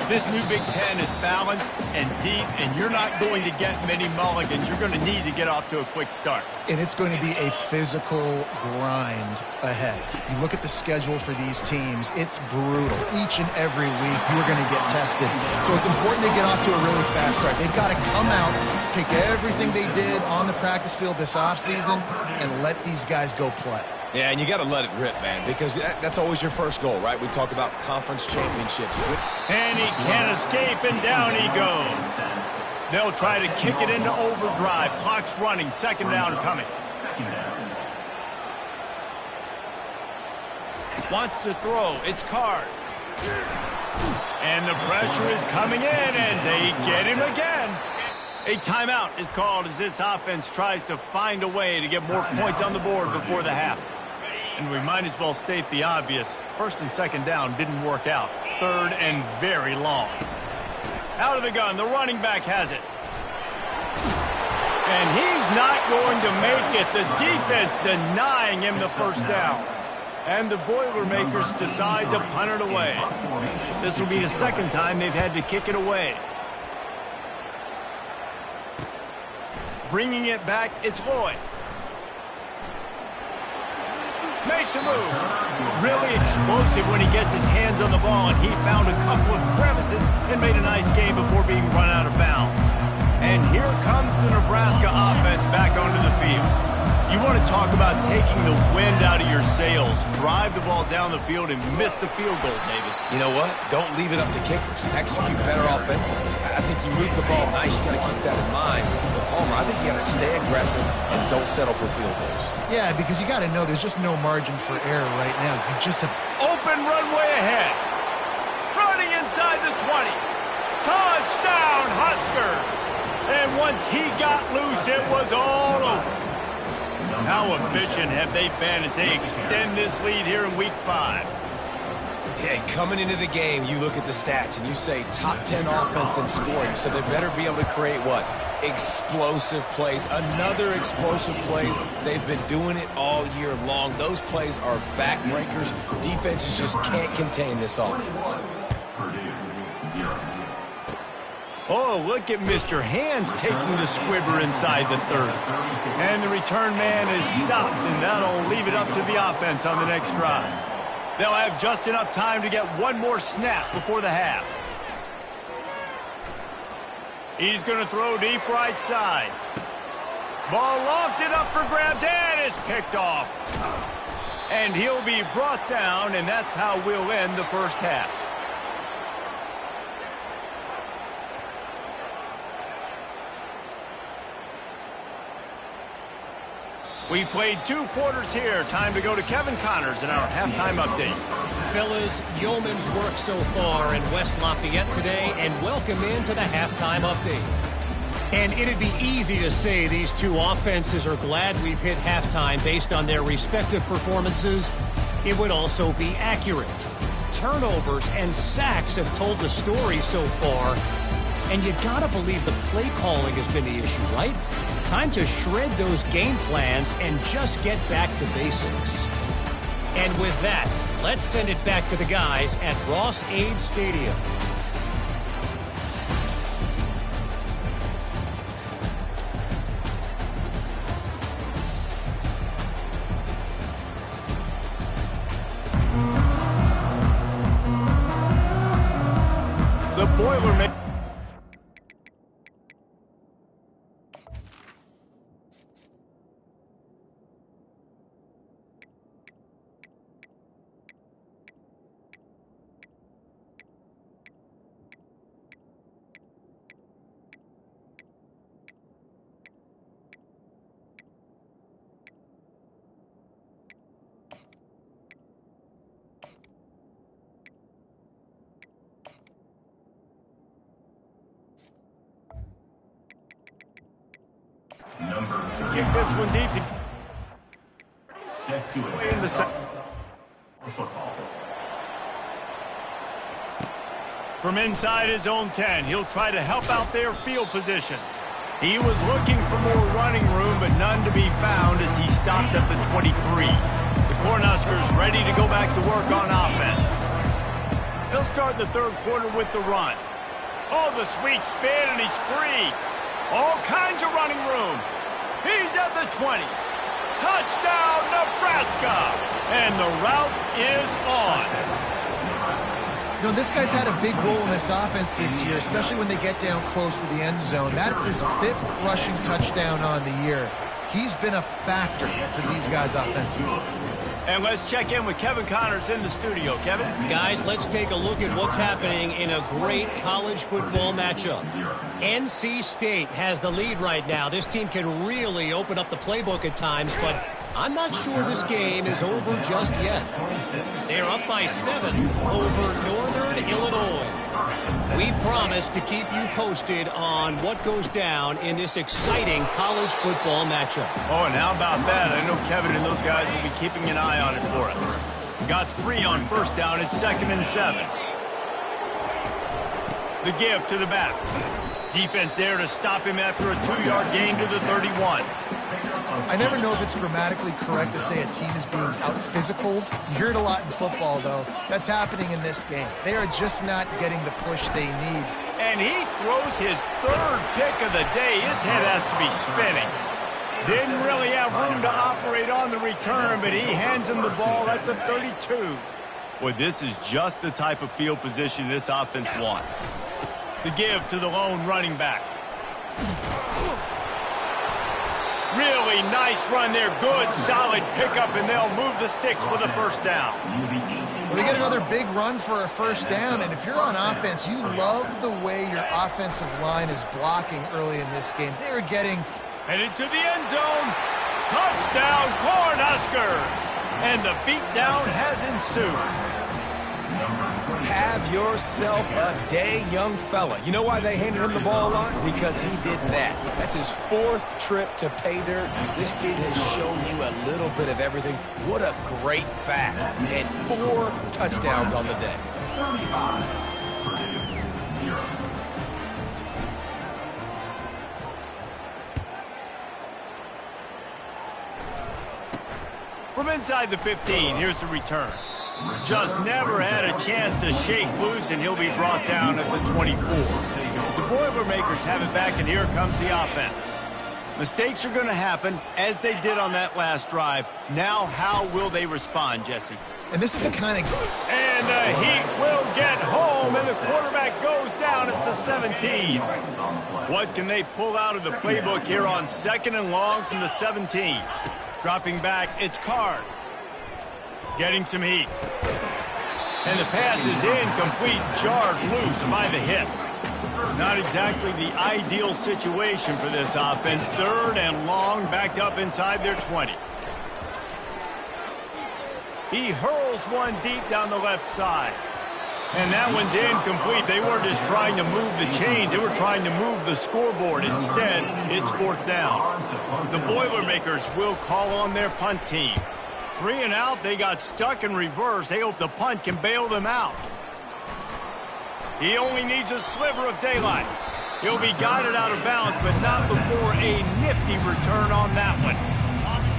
This new Big Ten is balanced and deep, and you're not going to get many mulligans. You're going to need to get off to a quick start. And it's going to be a physical grind ahead. You look at the schedule for these teams, it's brutal. Each and every week, you're going to get tested. So it's important to get off to a really fast start. They've got to come out, take everything they did on the practice field this offseason, and let these guys go play. Yeah, and you got to let it rip, man, because that's always your first goal, right? We talk about conference championships. And he can't escape, and down he goes. They'll try to kick it into overdrive. Clock's running, second down coming. Wants to throw, it's Card. And the pressure is coming in, and they get him again. A timeout is called as this offense tries to find a way to get more points on the board before the half. And we might as well state the obvious. First and second down didn't work out. Third and very long. Out of the gun, the running back has it. And he's not going to make it. The defense denying him the first down. And the Boilermakers decide to punt it away. This will be the second time they've had to kick it away. Bringing it back, it's Lloyd. Makes a move. Really explosive when he gets his hands on the ball, and he found a couple of crevices and made a nice game before being run out of bounds. And here comes the Nebraska offense back onto the field. You want to talk about taking the wind out of your sails. Drive the ball down the field and miss the field goal, David. You know what? Don't leave it up to kickers. Execute better offensively. I think you move the ball nice. You got to keep that in mind. But Palmer, I think you got to stay aggressive and don't settle for field goals. Yeah, because you got to know there's just no margin for error right now. You just have open runway ahead. Running inside the 20. Touchdown, Huskers. And once he got loose, it was all over. How efficient have they been as they extend this lead here in Week 5? Hey, coming into the game, you look at the stats and you say top 10 offense in scoring, so they better be able to create what? Explosive plays. Another explosive plays. They've been doing it all year long. Those plays are backbreakers. Defenses just can't contain this offense. Oh, look at Mr. Hands taking the squibber inside the 30. And the return man is stopped, and that'll leave it up to the offense on the next drive. They'll have just enough time to get one more snap before the half. He's going to throw deep right side. Ball lofted up for grabs, and is picked off. And he'll be brought down, and that's how we'll end the first half. We've played 2 quarters here. Time to go to Kevin Connors in our halftime update. Fellas, yeoman's work so far in West Lafayette today, and welcome into the halftime update. And it'd be easy to say these two offenses are glad we've hit halftime based on their respective performances. It would also be accurate. Turnovers and sacks have told the story so far. And you gotta believe the play calling has been the issue, right? Time to shred those game plans and just get back to basics. And with that, let's send it back to the guys at Ross-Ade Stadium. The Boilermakers. Kick this one deep. Set to In the football. From inside his own 10, he'll try to help out their field position. He was looking for more running room, but none to be found as he stopped at the 23. The Cornhuskers ready to go back to work on offense. They'll start the third quarter with the run. Oh, the sweet spin, and he's free. All kinds of running room. He's at the 20. Touchdown, Nebraska! And the route is on. You know, this guy's had a big role in this offense this year, especially when they get down close to the end zone. That's his 5th rushing touchdown on the year. He's been a factor for these guys offensively. And let's check in with Kevin Connors in the studio. Kevin? Guys, let's take a look at what's happening in a great college football matchup. NC State has the lead right now. This team can really open up the playbook at times, but I'm not sure this game is over just yet. They're up by 7 over Northern Illinois. We promise to keep you posted on what goes down in this exciting college football matchup. Oh, and how about that? I know Kevin and those guys will be keeping an eye on it for us. Got 3 on first down. It's 2nd and 7. The give to the back. Defense there to stop him after a 2-yard gain to the 31. I never know if it's grammatically correct to say a team is being out-physicaled. You hear it a lot in football, though. That's happening in this game. They are just not getting the push they need. And he throws his 3rd pick of the day. His head has to be spinning. Didn't really have room to operate on the return, but he hands him the ball at the 32. Boy, this is just the type of field position this offense wants. The give to the lone running back. Really nice run there. Good, solid pickup, and they'll move the sticks with a first down. Well, they get another big run for a first down, and if you're on offense, you love the way your offensive line is blocking early in this game. They're getting... Headed to the end zone. Touchdown, Cornhuskers! And the beatdown has ensued. Have yourself a day, young fella. You know why they handed him the ball a lot? Because he did that. That's his 4th trip to pay dirt. This dude has shown you a little bit of everything. What a great back. And 4 touchdowns on the day. 35, 0. From inside the 15, here's the return. Just never had a chance to shake loose, and he'll be brought down at the 24. The Boilermakers have it back, and here comes the offense. Mistakes are going to happen, as they did on that last drive. Now, how will they respond, Jesse? And this is the kind of... And the Heat will get home, and the quarterback goes down at the 17. What can they pull out of the playbook here on 2nd and long from the 17? Dropping back, it's Card. Getting some heat. And the pass is incomplete, jarred loose by the hip. Not exactly the ideal situation for this offense. 3rd and long, backed up inside their 20. He hurls one deep down the left side. And that one's incomplete. They weren't just trying to move the chains. They were trying to move the scoreboard. Instead, it's 4th down. The Boilermakers will call on their punt team. 3 and out. They got stuck in reverse. They hope the punt can bail them out. He only needs a sliver of daylight. He'll be guided out of bounds, but not before a nifty return on that one.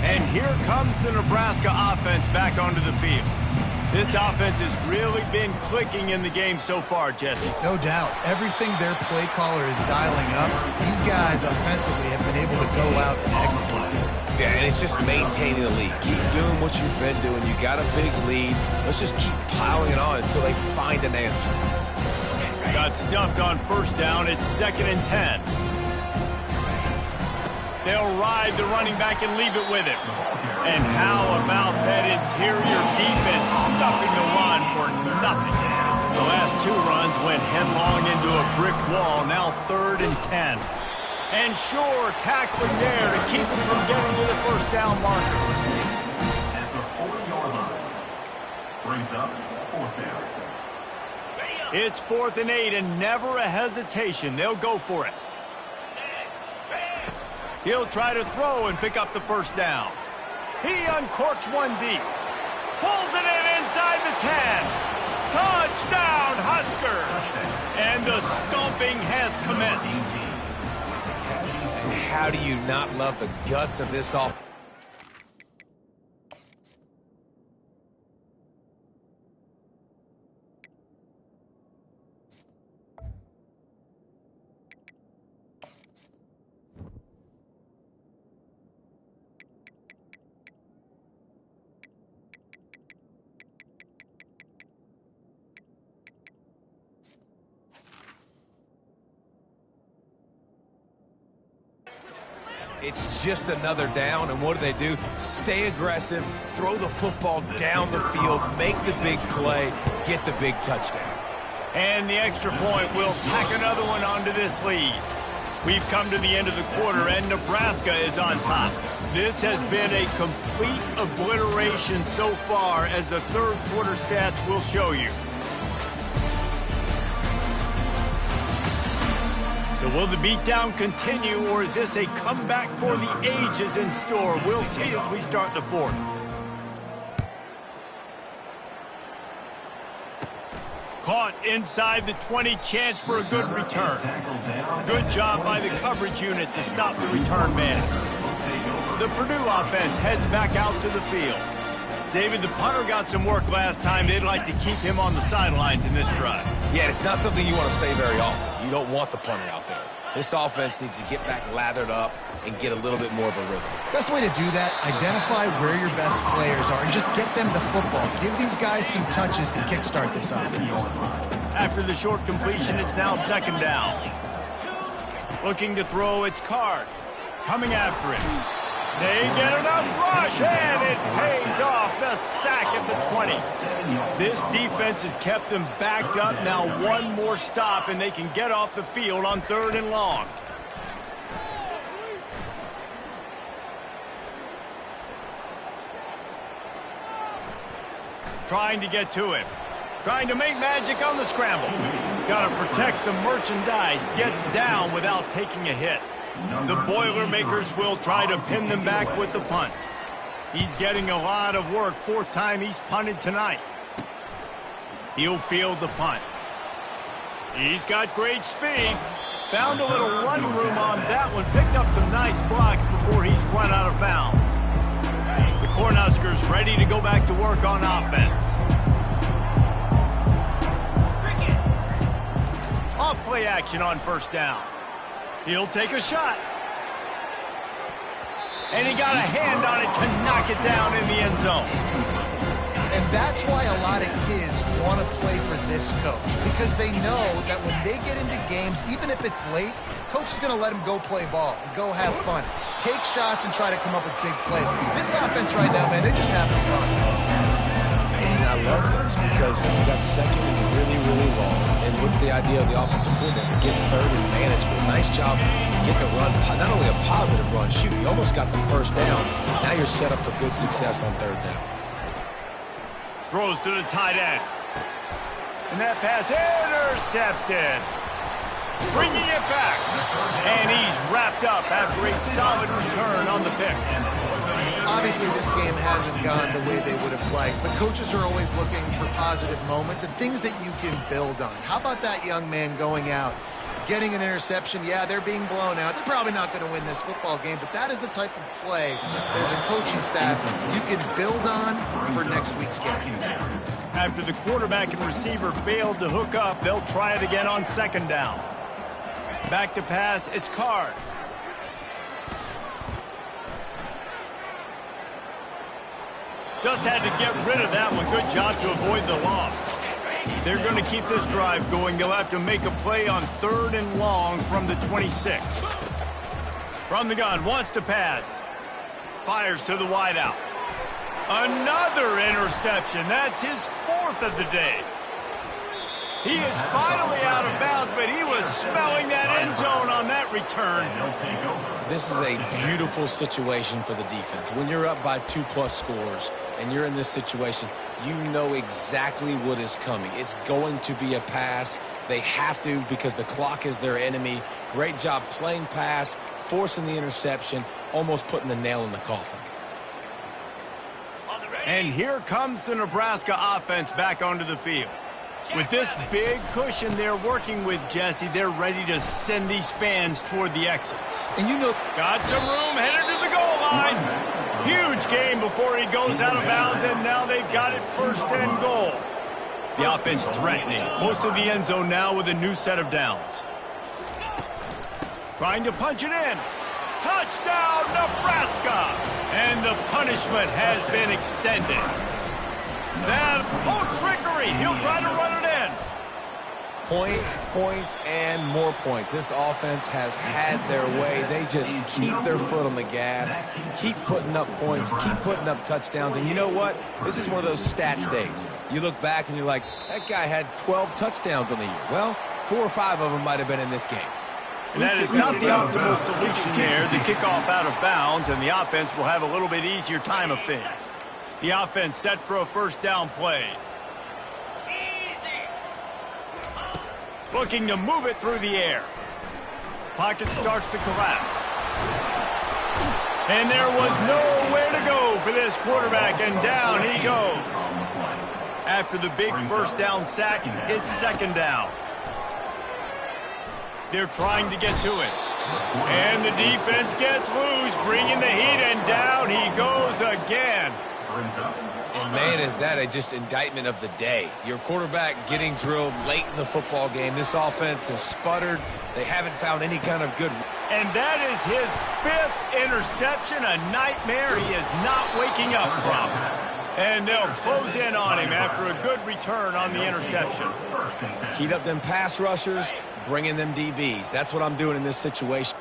And here comes the Nebraska offense back onto the field. This offense has really been clicking in the game so far, Jesse. No doubt. Everything their play caller is dialing up, these guys offensively have been able to go out and execute. Yeah, and it's just maintaining the lead. Keep doing what you've been doing. You got a big lead. Let's just keep piling it on until they find an answer. Got stuffed on 1st down. It's 2nd and 10. They'll ride the running back and leave it with him. And how about that interior defense stuffing the run for nothing? The last 2 runs went headlong into a brick wall. Now 3rd and 10. And sure, tackling there to keep them from getting to the 1st down marker. At the 40-yard line. Brings up 4th down. It's 4th and 8 and never a hesitation. They'll go for it. He'll try to throw and pick up the 1st down. He uncorks one deep. Pulls it in inside the 10. Touchdown, Husker! And the stomping has commenced. And how do you not love the guts of this offense? It's just another down, and what do? Stay aggressive, throw the football down the field, make the big play, get the big touchdown. And the extra point will tack another one onto this lead. We've come to the end of the quarter, and Nebraska is on top. This has been a complete obliteration so far, as the 3rd quarter stats will show you. So will the beatdown continue, or is this a comeback for the ages in store? We'll see as we start the 4th. Caught inside the 20, chance for a good return. Good job by the coverage unit to stop the return man. The Purdue offense heads back out to the field. David, the punter got some work last time. They'd like to keep him on the sidelines in this drive. Yeah, it's not something you want to say very often. You don't want the punter out there. This offense needs to get back lathered up and get a little bit more of a rhythm. Best way to do that, identify where your best players are and just get them the football. Give these guys some touches to kickstart this offense. After the short completion, it's now 2nd down. Looking to throw, it's Card. Coming after him. They get enough rush, and it pays off. The sack at the 20. This defense has kept them backed up. Now one more stop, and they can get off the field on 3rd and long. Trying to get to him. Trying to make magic on the scramble. Got to protect the merchandise. Gets down without taking a hit. The Boilermakers will try to pin them back with the punt. He's getting a lot of work. 4th time he's punted tonight. He'll field the punt. He's got great speed. Found a little running room on that one. Picked up some nice blocks before he's run out of bounds. The Cornhuskers ready to go back to work on offense. Off play action on 1st down. He'll take a shot. And he got a hand on it to knock it down in the end zone. And that's why a lot of kids want to play for this coach, because they know that when they get into games, even if it's late, coach is going to let them go play ball, go have fun, take shots and try to come up with big plays. This offense right now, man, they're just having fun. And I love this because you got second and really, really long. And what's the idea of the offensive coordinator? Get third and manageable. Nice job getting a run, not only a positive run, shoot, you almost got the first down. Now you're set up for good success on third down. Throws to the tight end. And that pass intercepted. Bringing it back. And he's wrapped up after a solid return on the pick. Obviously, this game hasn't gone the way they would have liked, but coaches are always looking for positive moments and things that you can build on. How about that young man going out, getting an interception? Yeah, they're being blown out. They're probably not going to win this football game, but that is the type of play that as a coaching staff you can build on for next week's game. After the quarterback and receiver failed to hook up, they'll try it again on second down. Back to pass, it's Card. Just had to get rid of that one. Good job to avoid the loss. They're going to keep this drive going. They'll have to make a play on third and long from the 26. From the gun, wants to pass. Fires to the wideout. Another interception. That's his fourth of the day. He is finally out of bounds, but he was smelling that end zone on that return. This is a beautiful situation for the defense. When you're up by 2+ scores and you're in this situation, you know exactly what is coming. It's going to be a pass. They have to because the clock is their enemy. Great job playing pass, forcing the interception, almost putting the nail in the coffin. And here comes the Nebraska offense back onto the field. With this big cushion they're working with, Jesse, they're ready to send these fans toward the exits. And you know, got some room, headed to the goal line. Huge game before he goes out of bounds, and now they've got it first and goal. The offense threatening, close to the end zone now with a new set of downs. Trying to punch it in. Touchdown, Nebraska! And the punishment has been extended. Trickery. He'll try to run it in. Points, points, and more points. This offense has had their way. They just keep their foot on the gas, keep putting up points, keep putting up touchdowns. And you know what? This is one of those stats days. You look back and you're like, that guy had 12 touchdowns on the year. Well, 4 or 5 of them might have been in this game. And that is not the optimal solution there. The kickoff out of bounds, and the offense will have a little bit easier time of things. The offense set for a first down play. Looking to move it through the air. Pocket starts to collapse. And there was nowhere to go for this quarterback, and down he goes. After the big first down sack, it's second down. They're trying to get to it. And the defense gets loose, bringing the heat, and down he goes again. And man, is that a just indictment of the day. Your quarterback getting drilled late in the football game. This offense has sputtered. They haven't found any kind of good. And that is his 5th interception, a nightmare he is not waking up from. And they'll close in on him after a good return on the interception. Heat up them pass rushers, bring in them DBs. That's what I'm doing in this situation.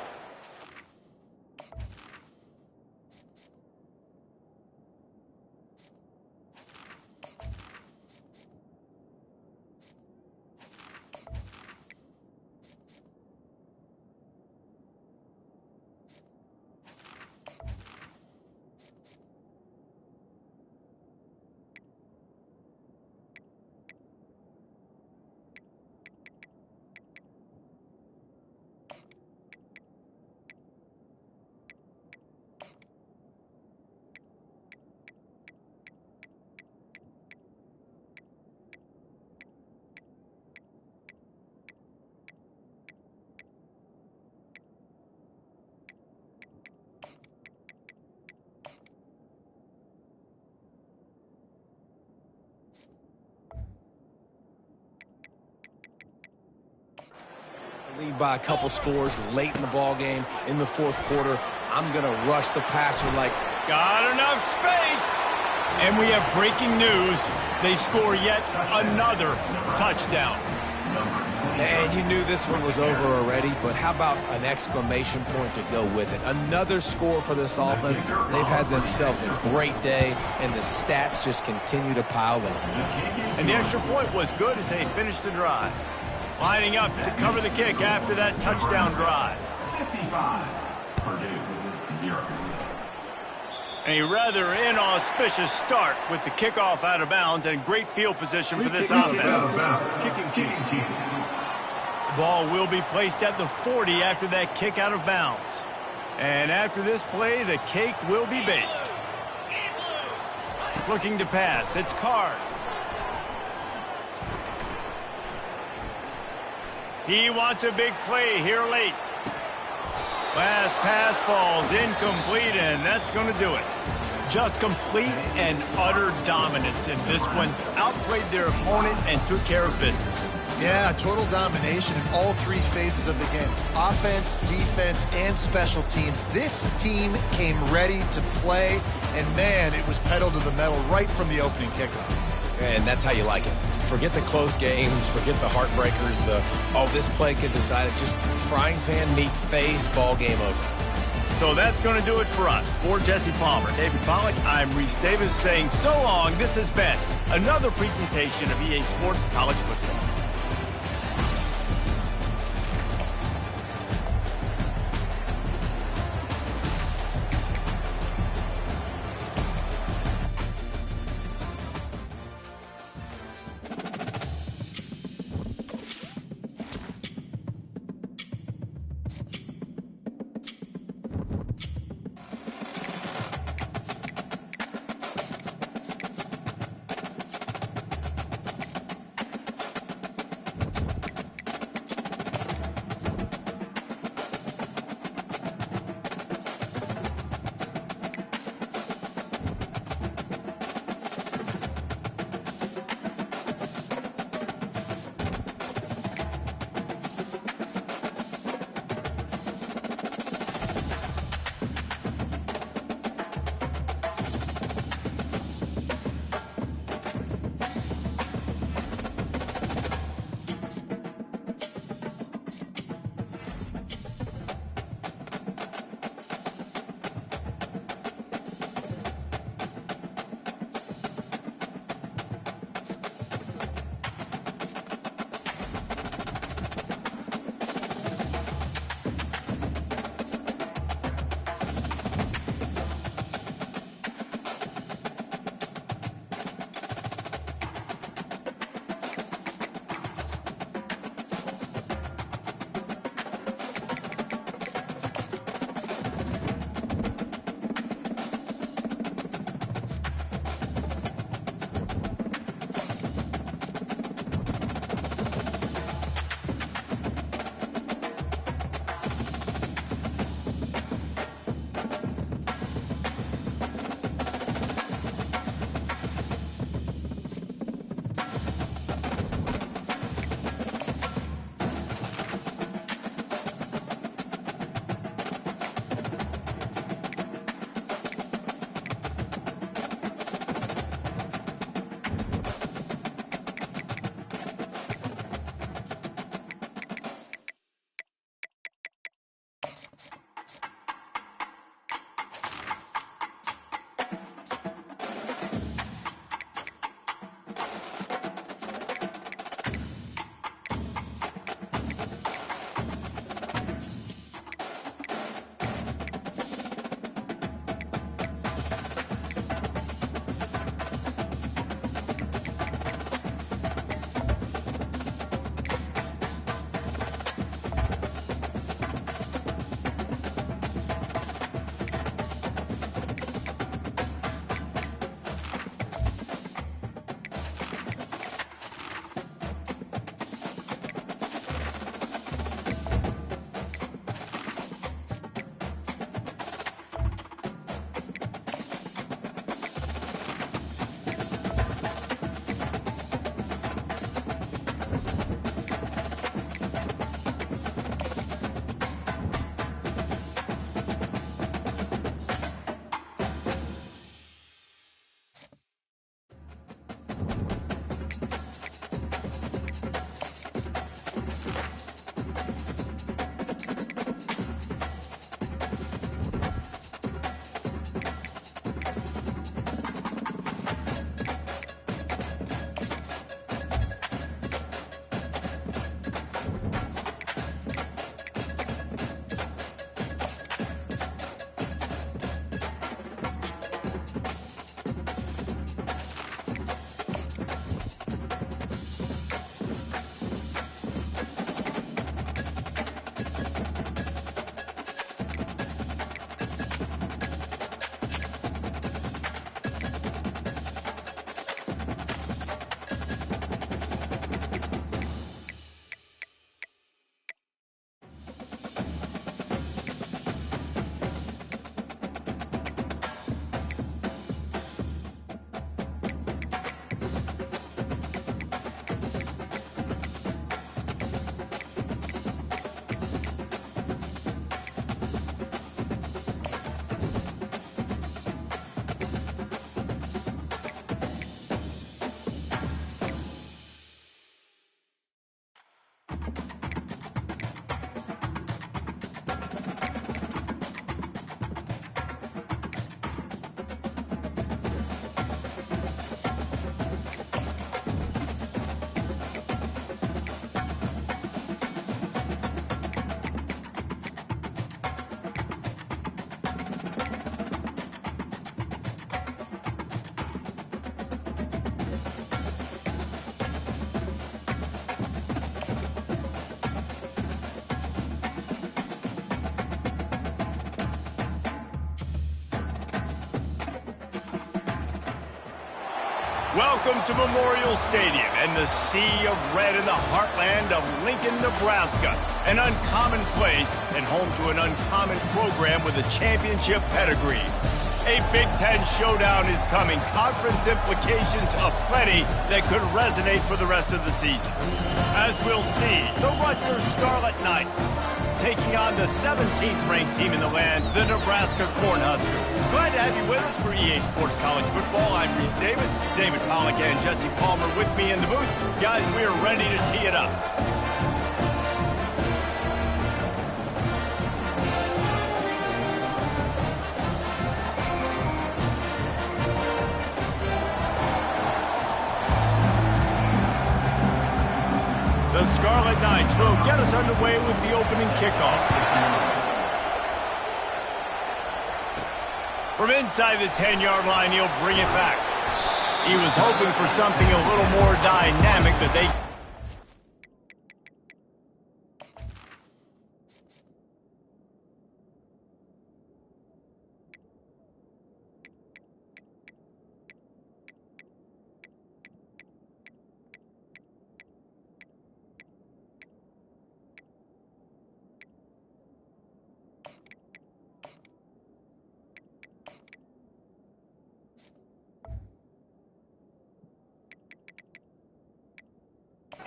Lead by a couple scores late in the ball game in the 4th quarter. I'm going to rush the passer like, got enough space. And we have breaking news. They score yet another touchdown. And you knew this one was over already, but how about an exclamation point to go with it? Another score for this offense. They've had themselves a great day, and the stats just continue to pile up. And the extra point was good as they finished the drive. Lining up to cover the kick after that touchdown drive. 55, Purdue, 0. A rather inauspicious start with the kickoff out of bounds and great field position for this offense. Kicking. The ball will be placed at the 40 after that kick out of bounds. And after this play, the cake will be baked. Looking to pass, it's Card. He wants a big play here late. Last pass falls incomplete, and that's going to do it. Just complete and utter dominance in this one. Outplayed their opponent and took care of business. Yeah, total domination in all three phases of the game. Offense, defense, and special teams. This team came ready to play, and man, it was pedal to the metal right from the opening kickoff. And that's how you like it. Forget the close games, forget the heartbreakers, this play could decide it. Just frying pan, meat face, ball game over. So that's going to do it for us. For Jesse Palmer, David Pollack, I'm Reese Davis saying so long. This has been another presentation of EA Sports College Football. Welcome to Memorial Stadium and the sea of red in the heartland of Lincoln, Nebraska. An uncommon place and home to an uncommon program with a championship pedigree. A Big Ten showdown is coming. Conference implications aplenty that could resonate for the rest of the season. As we'll see, the Rutgers Scarlet Knights taking on the 17th ranked team in the land, the Nebraska Cornhuskers. Glad to have you with us for EA Sports College Football. I'm Reese Davis, David Pollack and Jesse Palmer with me in the booth. Guys, we are ready to tee it up. The Scarlet Knights will get us underway with the opening kickoff. From inside the 10-yard line, he'll bring it back. He was hoping for something a little more dynamic that they...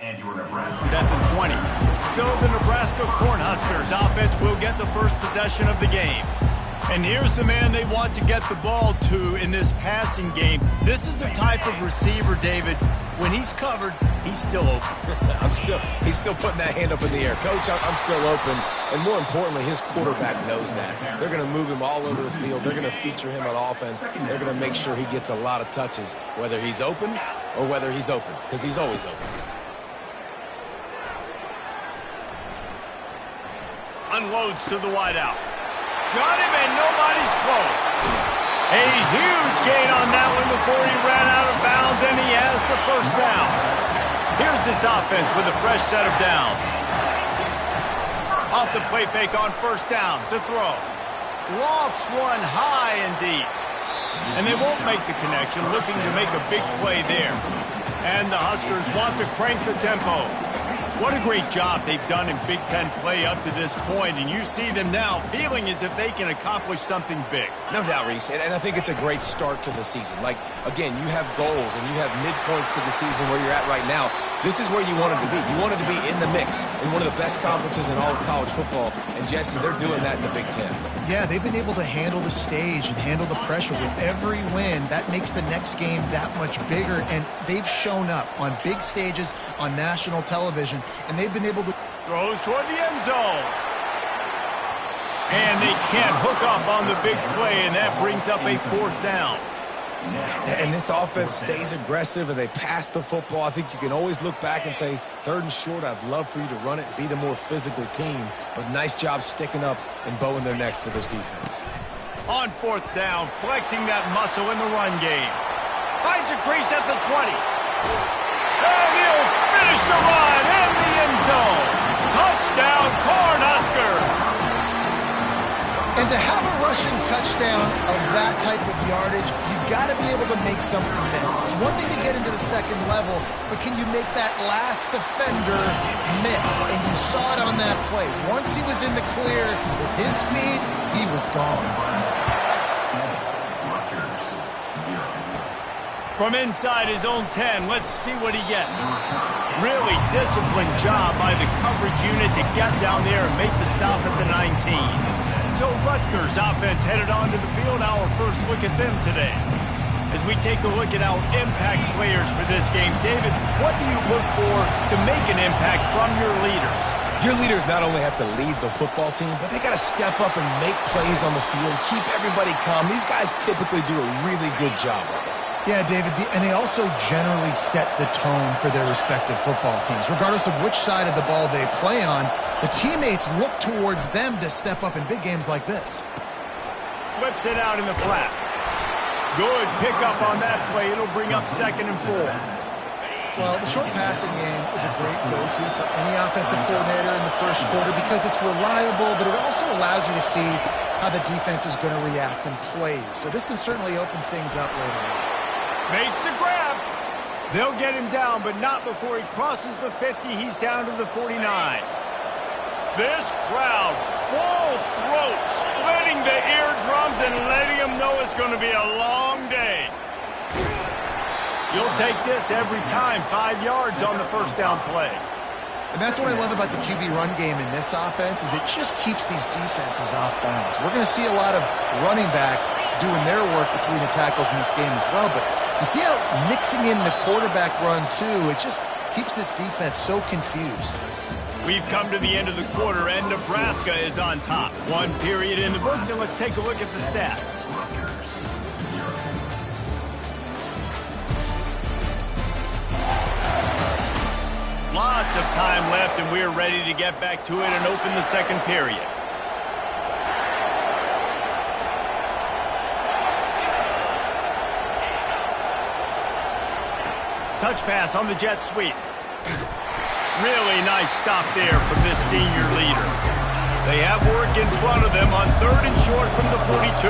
And your Nebraska. That's the 20. So the Nebraska Cornhuskers offense will get the first possession of the game. And here's the man they want to get the ball to in this passing game. This is the type of receiver, David, when he's covered, he's still open. He's still putting that hand up in the air. Coach, I'm still open. And more importantly, his quarterback knows that. They're going to move him all over the field. They're going to feature him on offense. They're going to make sure he gets a lot of touches, whether he's open or whether he's open, because he's always open. Unloads to the wideout. Got him and nobody's close. A huge gain on that one before he ran out of bounds, and he has the first down. Here's this offense with a fresh set of downs. Off the play fake on first down to throw. Lofts one high and deep. And they won't make the connection, looking to make a big play there. And the Huskers want to crank the tempo. What a great job they've done in Big Ten play up to this point, and you see them now feeling as if they can accomplish something big. No doubt, Reese, and I think it's a great start to the season. Like, again, you have goals and you have midpoints to the season where you're at right now. This is where you wanted to be. You wanted to be in the mix in one of the best conferences in all of college football, and Jesse, they're doing that in the Big Ten. Yeah, they've been able to handle the stage and handle the pressure with every win. That makes the next game that much bigger, and they've shown up on big stages on national television, and they've been able to... Throws toward the end zone. And they can't hook up on the big play, and that brings up a fourth down. And this offense stays aggressive, and they pass the football. I think you can always look back and say, 3rd and short, I'd love for you to run it and be the more physical team. But nice job sticking up and bowing their necks for this defense. On 4th down, flexing that muscle in the run game. Finds a crease at the 20. And he'll finish the run in the end zone. Touchdown, Cornhuskers! And to have a rushing touchdown of that type of yardage, you've got to be able to make something miss. It's one thing to get into the second level, but can you make that last defender miss? And you saw it on that play. Once he was in the clear with his speed, he was gone. From inside his own 10, let's see what he gets. Really disciplined job by the coverage unit to get down there and make the stop at the 19. So Rutgers offense headed onto the field. Our first look at them today. As we take a look at our impact players for this game, David, what do you look for to make an impact from your leaders? Your leaders not only have to lead the football team, but they got to step up and make plays on the field, keep everybody calm. These guys typically do a really good job of it. Yeah, David, and they also generally set the tone for their respective football teams. Regardless of which side of the ball they play on, the teammates look towards them to step up in big games like this. Flips it out in the flat. Good pickup on that play. It'll bring up 2nd and 4. Well, the short passing game is a great go-to for any offensive coordinator in the first quarter because it's reliable, but it also allows you to see how the defense is going to react and play. So this can certainly open things up later on. Makes the grab. They'll get him down, but not before he crosses the 50. He's down to the 49. This crowd, full throat, splitting the eardrums and letting them know it's going to be a long day. You'll take this every time. 5 yards on the first down play. And that's what I love about the QB run game in this offense is it just keeps these defenses off balance. We're going to see a lot of running backs doing their work between the tackles in this game as well. But you see how mixing in the quarterback run, too, it just keeps this defense so confused. We've come to the end of the quarter, and Nebraska is on top. 1 period in the books, and let's take a look at the stats. Lots of time left, and we're ready to get back to it and open the second period. Touch pass on the jet sweep. Really nice stop there from this senior leader. They have work in front of them on 3rd and short from the 42.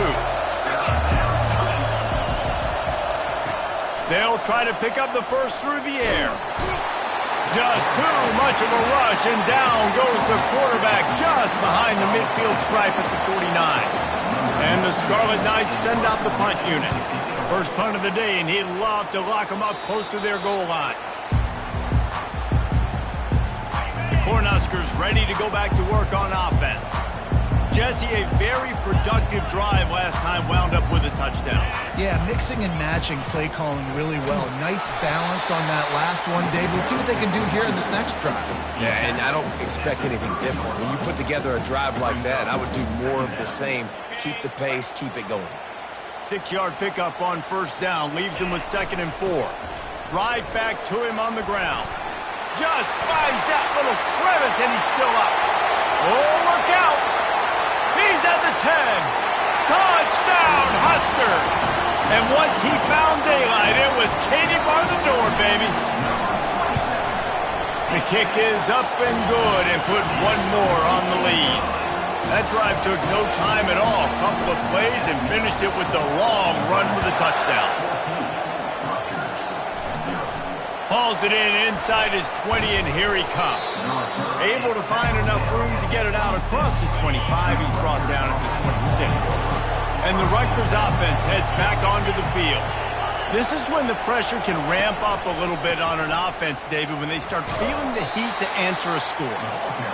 They'll try to pick up the first through the air. Just too much of a rush, and down goes the quarterback just behind the midfield stripe at the 49. And the Scarlet Knights send out the punt unit. First punt of the day, and he'd love to lock them up close to their goal line. The Cornhuskers ready to go back to work on offense. Jesse, a very productive drive last time, wound up with a touchdown. Yeah, mixing and matching play calling really well. Nice balance on that last one, Dave. Let's see what they can do here in this next drive. Yeah, and I don't expect anything different. When you put together a drive like that, I would do more of the same. Keep the pace, keep it going. 6-yard pickup on first down leaves him with 2nd and 4. Right back to him on the ground. Just finds that little crevice, and he's still up. Oh, look out! He's at the 10. Touchdown, Husker! And once he found daylight, it was Katie bar the door, baby. The kick is up and good and put one more on the lead. That drive took no time at all. Couple of plays and finished it with the long run for the touchdown. Hauls it in inside his 20, and here he comes. Able to find enough room to get it out across the 25. He's brought down at the 26. And the Rutgers offense heads back onto the field. This is when the pressure can ramp up a little bit on an offense, David, when they start feeling the heat to answer a score.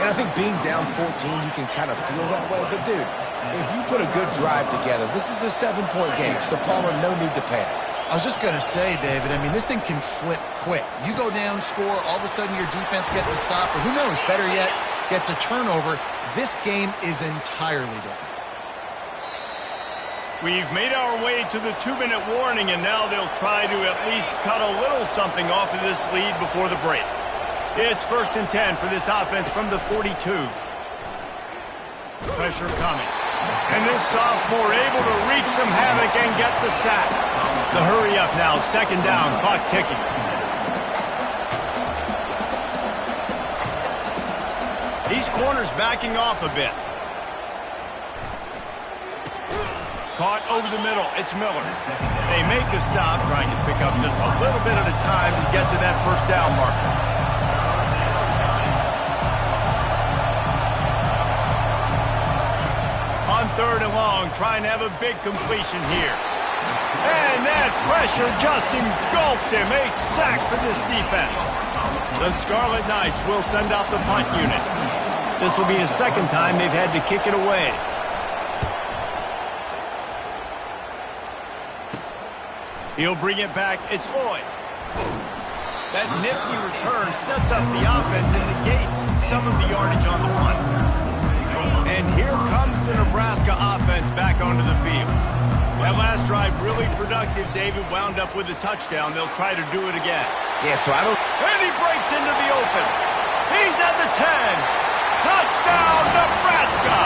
And I think being down 14, you can kind of feel that way. But, dude, if you put a good drive together, this is a 7-point game. So, Palmer, no need to panic. I was just going to say, David, I mean, this thing can flip quick. You go down, score, all of a sudden your defense gets a stop, or who knows, better yet, gets a turnover. This game is entirely different. We've made our way to the 2-minute warning, and now they'll try to at least cut a little something off of this lead before the break. It's 1st and 10 for this offense from the 42. Pressure coming. And this sophomore able to wreak some havoc and get the sack. The hurry up now, 2nd down, clock ticking. These corners backing off a bit. Caught over the middle, it's Miller. They make the stop, trying to pick up just a little bit at a time to get to that first down marker. On 3rd and long, trying to have a big completion here. And that pressure just engulfed him. A sack for this defense. The Scarlet Knights will send out the punt unit. This will be the 2nd time they've had to kick it away. He'll bring it back. It's Lloyd. That nifty return sets up the offense and negates some of the yardage on the punt. And here comes the Nebraska offense back onto the field. That last drive really productive. David wound up with a touchdown. They'll try to do it again. Yeah, so I don't... And he breaks into the open. He's at the 10. Touchdown, Nebraska!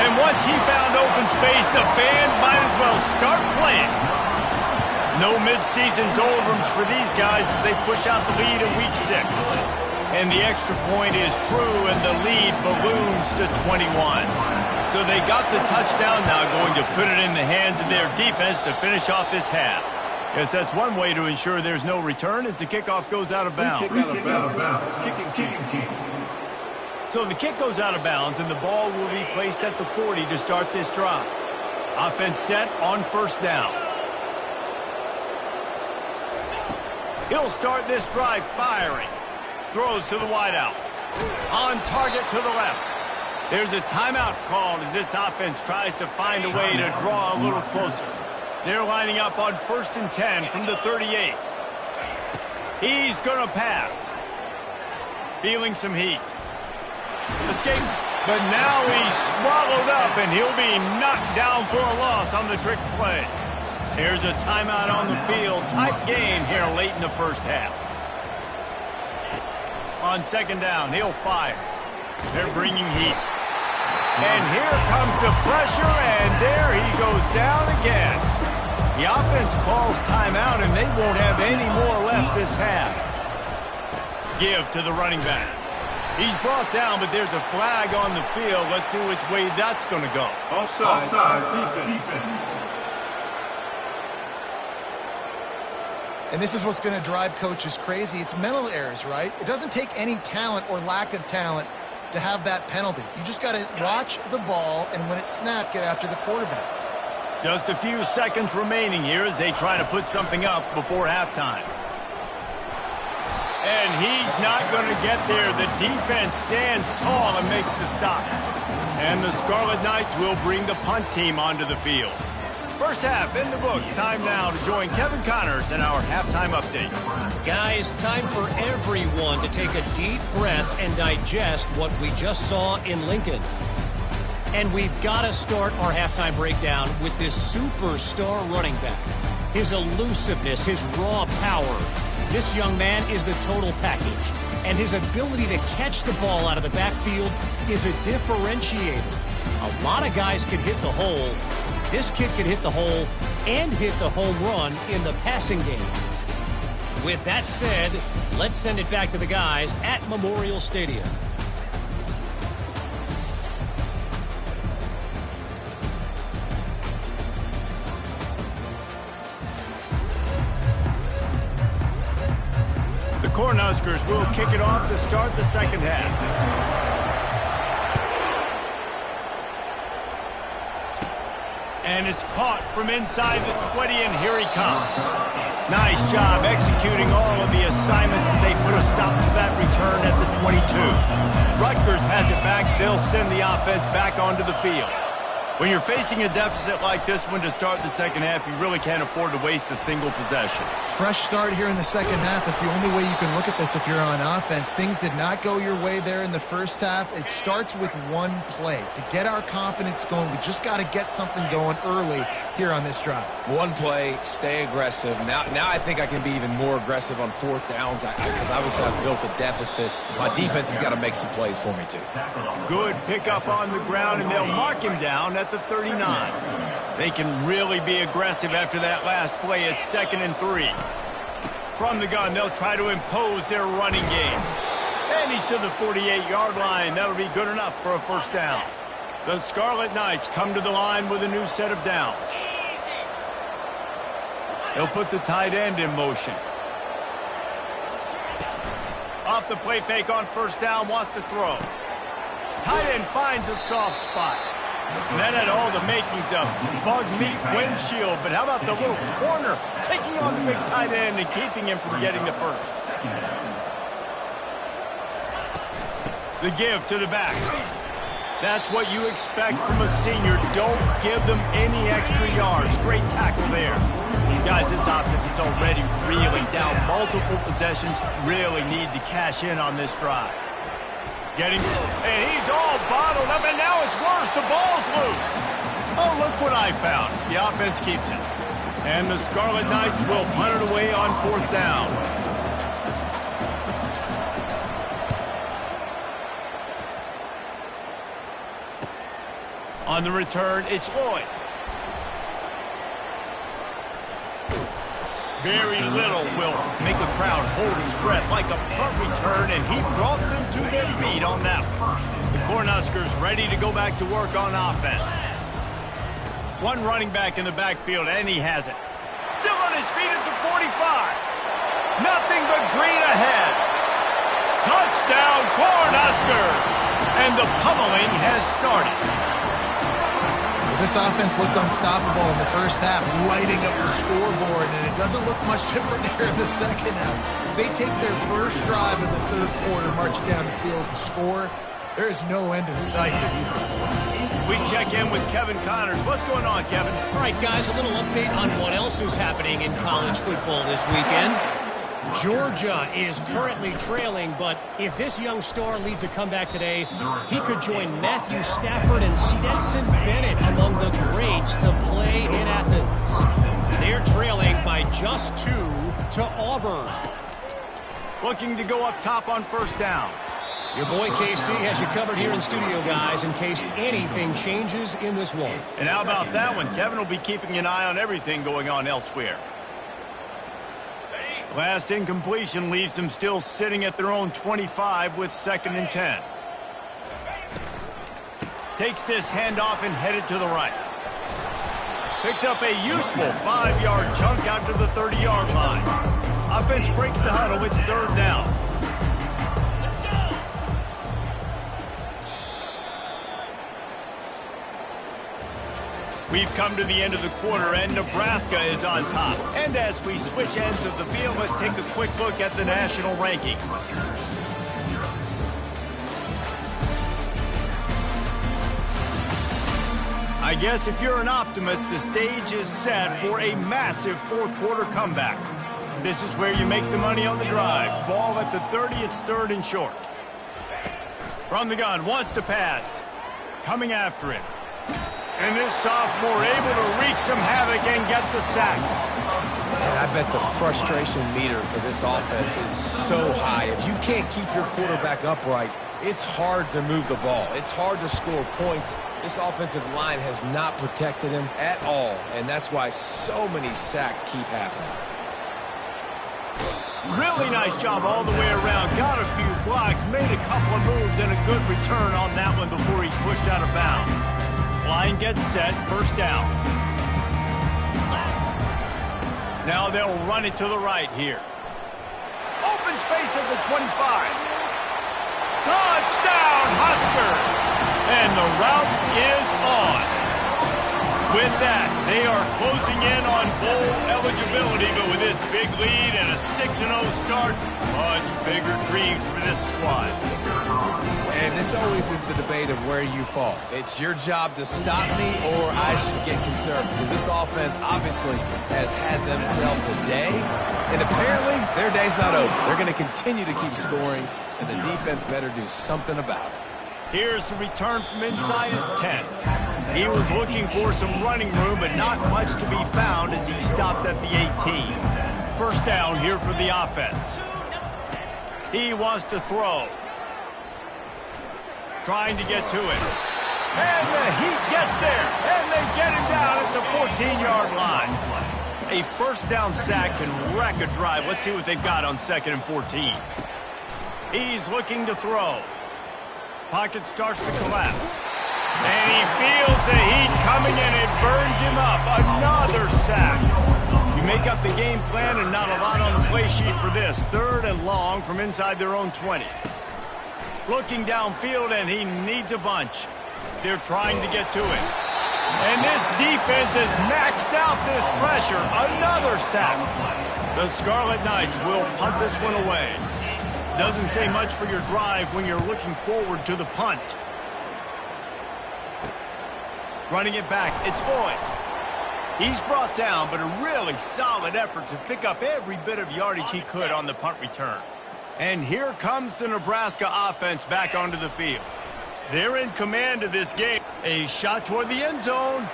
And once he found open space, the band might as well start playing. No midseason doldrums for these guys as they push out the lead in Week 6. And the extra point is true, and the lead balloons to 21. So they got the touchdown, now going to put it in the hands of their defense to finish off this half. Yes, that's one way to ensure there's no return as the kickoff goes out of bounds. Kicking team. So the kick goes out of bounds, and the ball will be placed at the 40 to start this drive. Offense set on first down. He'll start this drive firing. Throws to the wideout. On target to the left. There's a timeout called as this offense tries to find a way to draw a little closer. They're lining up on 1st and 10 from the 38. He's going to pass. Feeling some heat. Escape, but now he's swallowed up, and he'll be knocked down for a loss on the trick play. Here's a timeout on the field. Tight game here late in the first half. On 2nd down, he'll fire. They're bringing heat. And here comes the pressure, and there he goes down again. The offense calls timeout, and they won't have any more left this half. Give to the running back. He's brought down, but there's a flag on the field. Let's see which way that's going to go. Offside. Defense. And this is what's going to drive coaches crazy. It's mental errors, right? It doesn't take any talent or lack of talent to have that penalty. You just got to watch the ball, and when it's snapped, get after the quarterback. Just a few seconds remaining here as they try to put something up before halftime. And he's not going to get there. The defense stands tall and makes the stop. And the Scarlet Knights will bring the punt team onto the field. First half in the books. Time now to join Kevin Connors in our halftime update. Guys, time for everyone to take a deep breath and digest what we just saw in Lincoln. And we've got to start our halftime breakdown with this superstar running back. His elusiveness, his raw power. This young man is the total package. And his ability to catch the ball out of the backfield is a differentiator. A lot of guys can hit the hole. This kid can hit the hole and hit the home run in the passing game. With that said, let's send it back to the guys at Memorial Stadium. The Cornhuskers will kick it off to start the second half. And it's caught from inside the 20, and here he comes. Nice job executing all of the assignments as they put a stop to that return at the 22. Rutgers has it back. They'll send the offense back onto the field. When you're facing a deficit like this one to start the second half, you really can't afford to waste a single possession. Fresh start here in the second half. That's the only way you can look at this if you're on offense. Things did not go your way there in the first half. It starts with one play. To get our confidence going, we just got to get something going early here on this drive. One play, stay aggressive. Now I think I can be even more aggressive on 4th downs because obviously I've built a deficit. My defense has got to make some plays for me too. Good pickup on the ground, and they'll mark him down at the 39. They can really be aggressive after that last play. It's 2nd and 3. From the gun, they'll try to impose their running game. And he's to the 48-yard line. That'll be good enough for a first down. The Scarlet Knights come to the line with a new set of downs. They'll put the tight end in motion. Off the play fake on first down, wants to throw. Tight end finds a soft spot. And that had all the makings of bug meat windshield, but how about the little corner taking on the big tight end and keeping him from getting the first? The give to the back. That's what you expect from a senior. Don't give them any extra yards. Great tackle there. Guys, this offense is already reeling down. Multiple possessions, really need to cash in on this drive. Getting, and he's all bottled up, and now it's worse. The ball's loose. Oh, look what I found. The offense keeps it. And the Scarlet Knights will punt it away on 4th down. On the return, it's Lloyd. Very little will make a crowd hold its breath like a punt return, and he brought them to their feet on that one. The Cornhuskers ready to go back to work on offense. One running back in the backfield, and he has it. Still running his feet at the 45. Nothing but green ahead. Touchdown, Cornhuskers! And the pummeling has started. This offense looked unstoppable in the first half, lighting up the scoreboard, and it doesn't look much different here in the second half. They take their first drive in the third quarter, march down the field and score. There is no end in sight to these guys. We check in with Kevin Connors. What's going on, Kevin? All right, guys, a little update on what else is happening in college football this weekend. Georgia is currently trailing, but if this young star leads a comeback today, he could join Matthew Stafford and Stetson Bennett among the greats to play in Athens. They're trailing by just 2 to Auburn. Looking to go up top on first down. Your boy KC has you covered here in studio, guys, in case anything changes in this one. And how about that one? Kevin will be keeping an eye on everything going on elsewhere. Last incompletion leaves them still sitting at their own 25 with 2nd and 10. Takes this handoff and headed to the right. Picks up a useful 5-yard chunk out to the 30-yard line. Offense breaks the huddle. It's 3rd down. We've come to the end of the quarter, and Nebraska is on top. And as we switch ends of the field, let's take a quick look at the national rankings. I guess if you're an optimist, the stage is set for a massive fourth quarter comeback. This is where you make the money on the drive. Ball at the 30, it's 3rd and short. From the gun, wants to pass. Coming after it. And this sophomore able to wreak some havoc and get the sack. And I bet the frustration meter for this offense is so high. If you can't keep your quarterback upright, it's hard to move the ball. It's hard to score points. This offensive line has not protected him at all, and that's why so many sacks keep happening. Really nice job all the way around. Got a few blocks, made a couple of moves, and a good return on that one before he's pushed out of bounds. Line gets set, 1st down. Now they'll run it to the right here. Open space at the 25. Touchdown, Huskers! And the route is on. With that, they are closing in on bowl eligibility, but with this big lead and a 6-0 start, much bigger dreams for this squad. And this always is the debate of where you fall. It's your job to stop me or I should get concerned, because this offense obviously has had themselves a day, and apparently their day's not over. They're going to continue to keep scoring, and the defense better do something about it. Here's the return from inside his 10. He was looking for some running room, but not much to be found as he stopped at the 18. 1st down here for the offense. He wants to throw. Trying to get to it. And the heat gets there, and they get him down at the 14-yard line. A 1st down sack can wreck a drive. Let's see what they've got on 2nd and 14. He's looking to throw. Pocket starts to collapse. And he feels the heat coming, and it burns him up. Another sack. You make up the game plan, and not a lot on the play sheet for this. 3rd and long from inside their own 20. Looking downfield, and he needs a bunch. They're trying to get to it. And this defense has maxed out this pressure. Another sack. The Scarlet Knights will punt this one away. Doesn't say much for your drive when you're looking forward to the punt. Running it back, it's Boyd. He's brought down, but a really solid effort to pick up every bit of yardage he could on the punt return. And here comes the Nebraska offense back onto the field. They're in command of this game. A shot toward the end zone.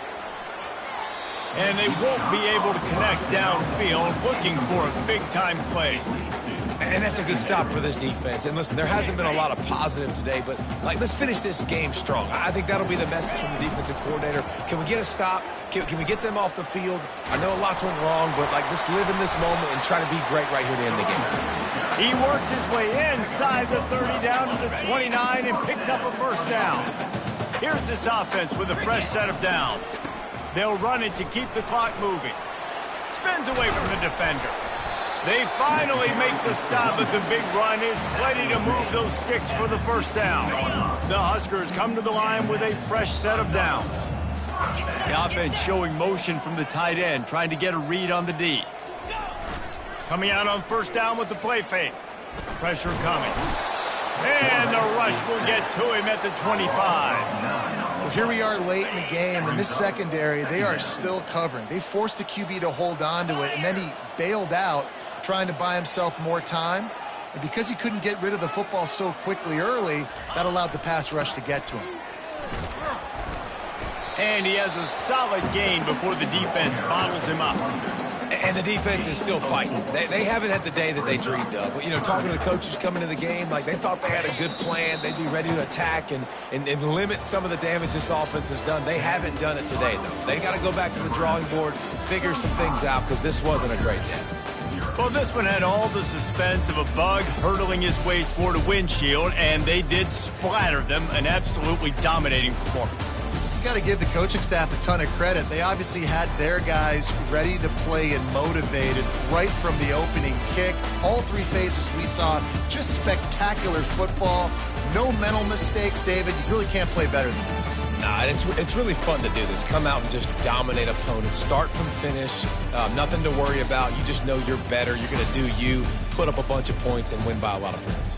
And they won't be able to connect downfield, looking for a big-time play. And that's a good stop for this defense. And listen, there hasn't been a lot of positive today, but let's finish this game strong. I think that'll be the message from the defensive coordinator. Can we get a stop? Can we get them off the field? I know lots went wrong, but let's live in this moment and try to be great right here to end the game. He works his way inside the 30 down to the 29 and picks up a 1st down. Here's this offense with a fresh set of downs. They'll run it to keep the clock moving. Spins away from the defender. They finally make the stop, but the big run is plenty to move those sticks for the first down. The Huskers come to the line with a fresh set of downs. The offense showing motion from the tight end, trying to get a read on the D. Coming out on first down with the play fake. Pressure coming. And the rush will get to him at the 25. Well, here we are late in the game, and this secondary, they are still covering. They forced the QB to hold on to it, and then he bailed out, trying to buy himself more time. And because he couldn't get rid of the football so quickly early, that allowed the pass rush to get to him. And he has a solid gain before the defense bottles him up. And the defense is still fighting. They haven't had the day that they dreamed of. But, you know, talking to the coaches coming to the game, like they thought they had a good plan. They'd be ready to attack and limit some of the damage this offense has done. They haven't done it today, though. They got to go back to the drawing board, figure some things out, because this wasn't a great day. Well, this one had all the suspense of a bug hurtling his way toward a windshield, and they did splatter them. An absolutely dominating performance. You got to give the coaching staff a ton of credit. They obviously had their guys ready to play and motivated right from the opening kick. All three phases we saw, just spectacular football. No mental mistakes, David. You really can't play better than that. Nah, it's really fun to do this. Come out and just dominate opponents. Start from finish. Nothing to worry about. You just know you're better. You're going to do you, put up a bunch of points, and win by a lot of points.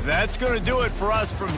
That's going to do it for us from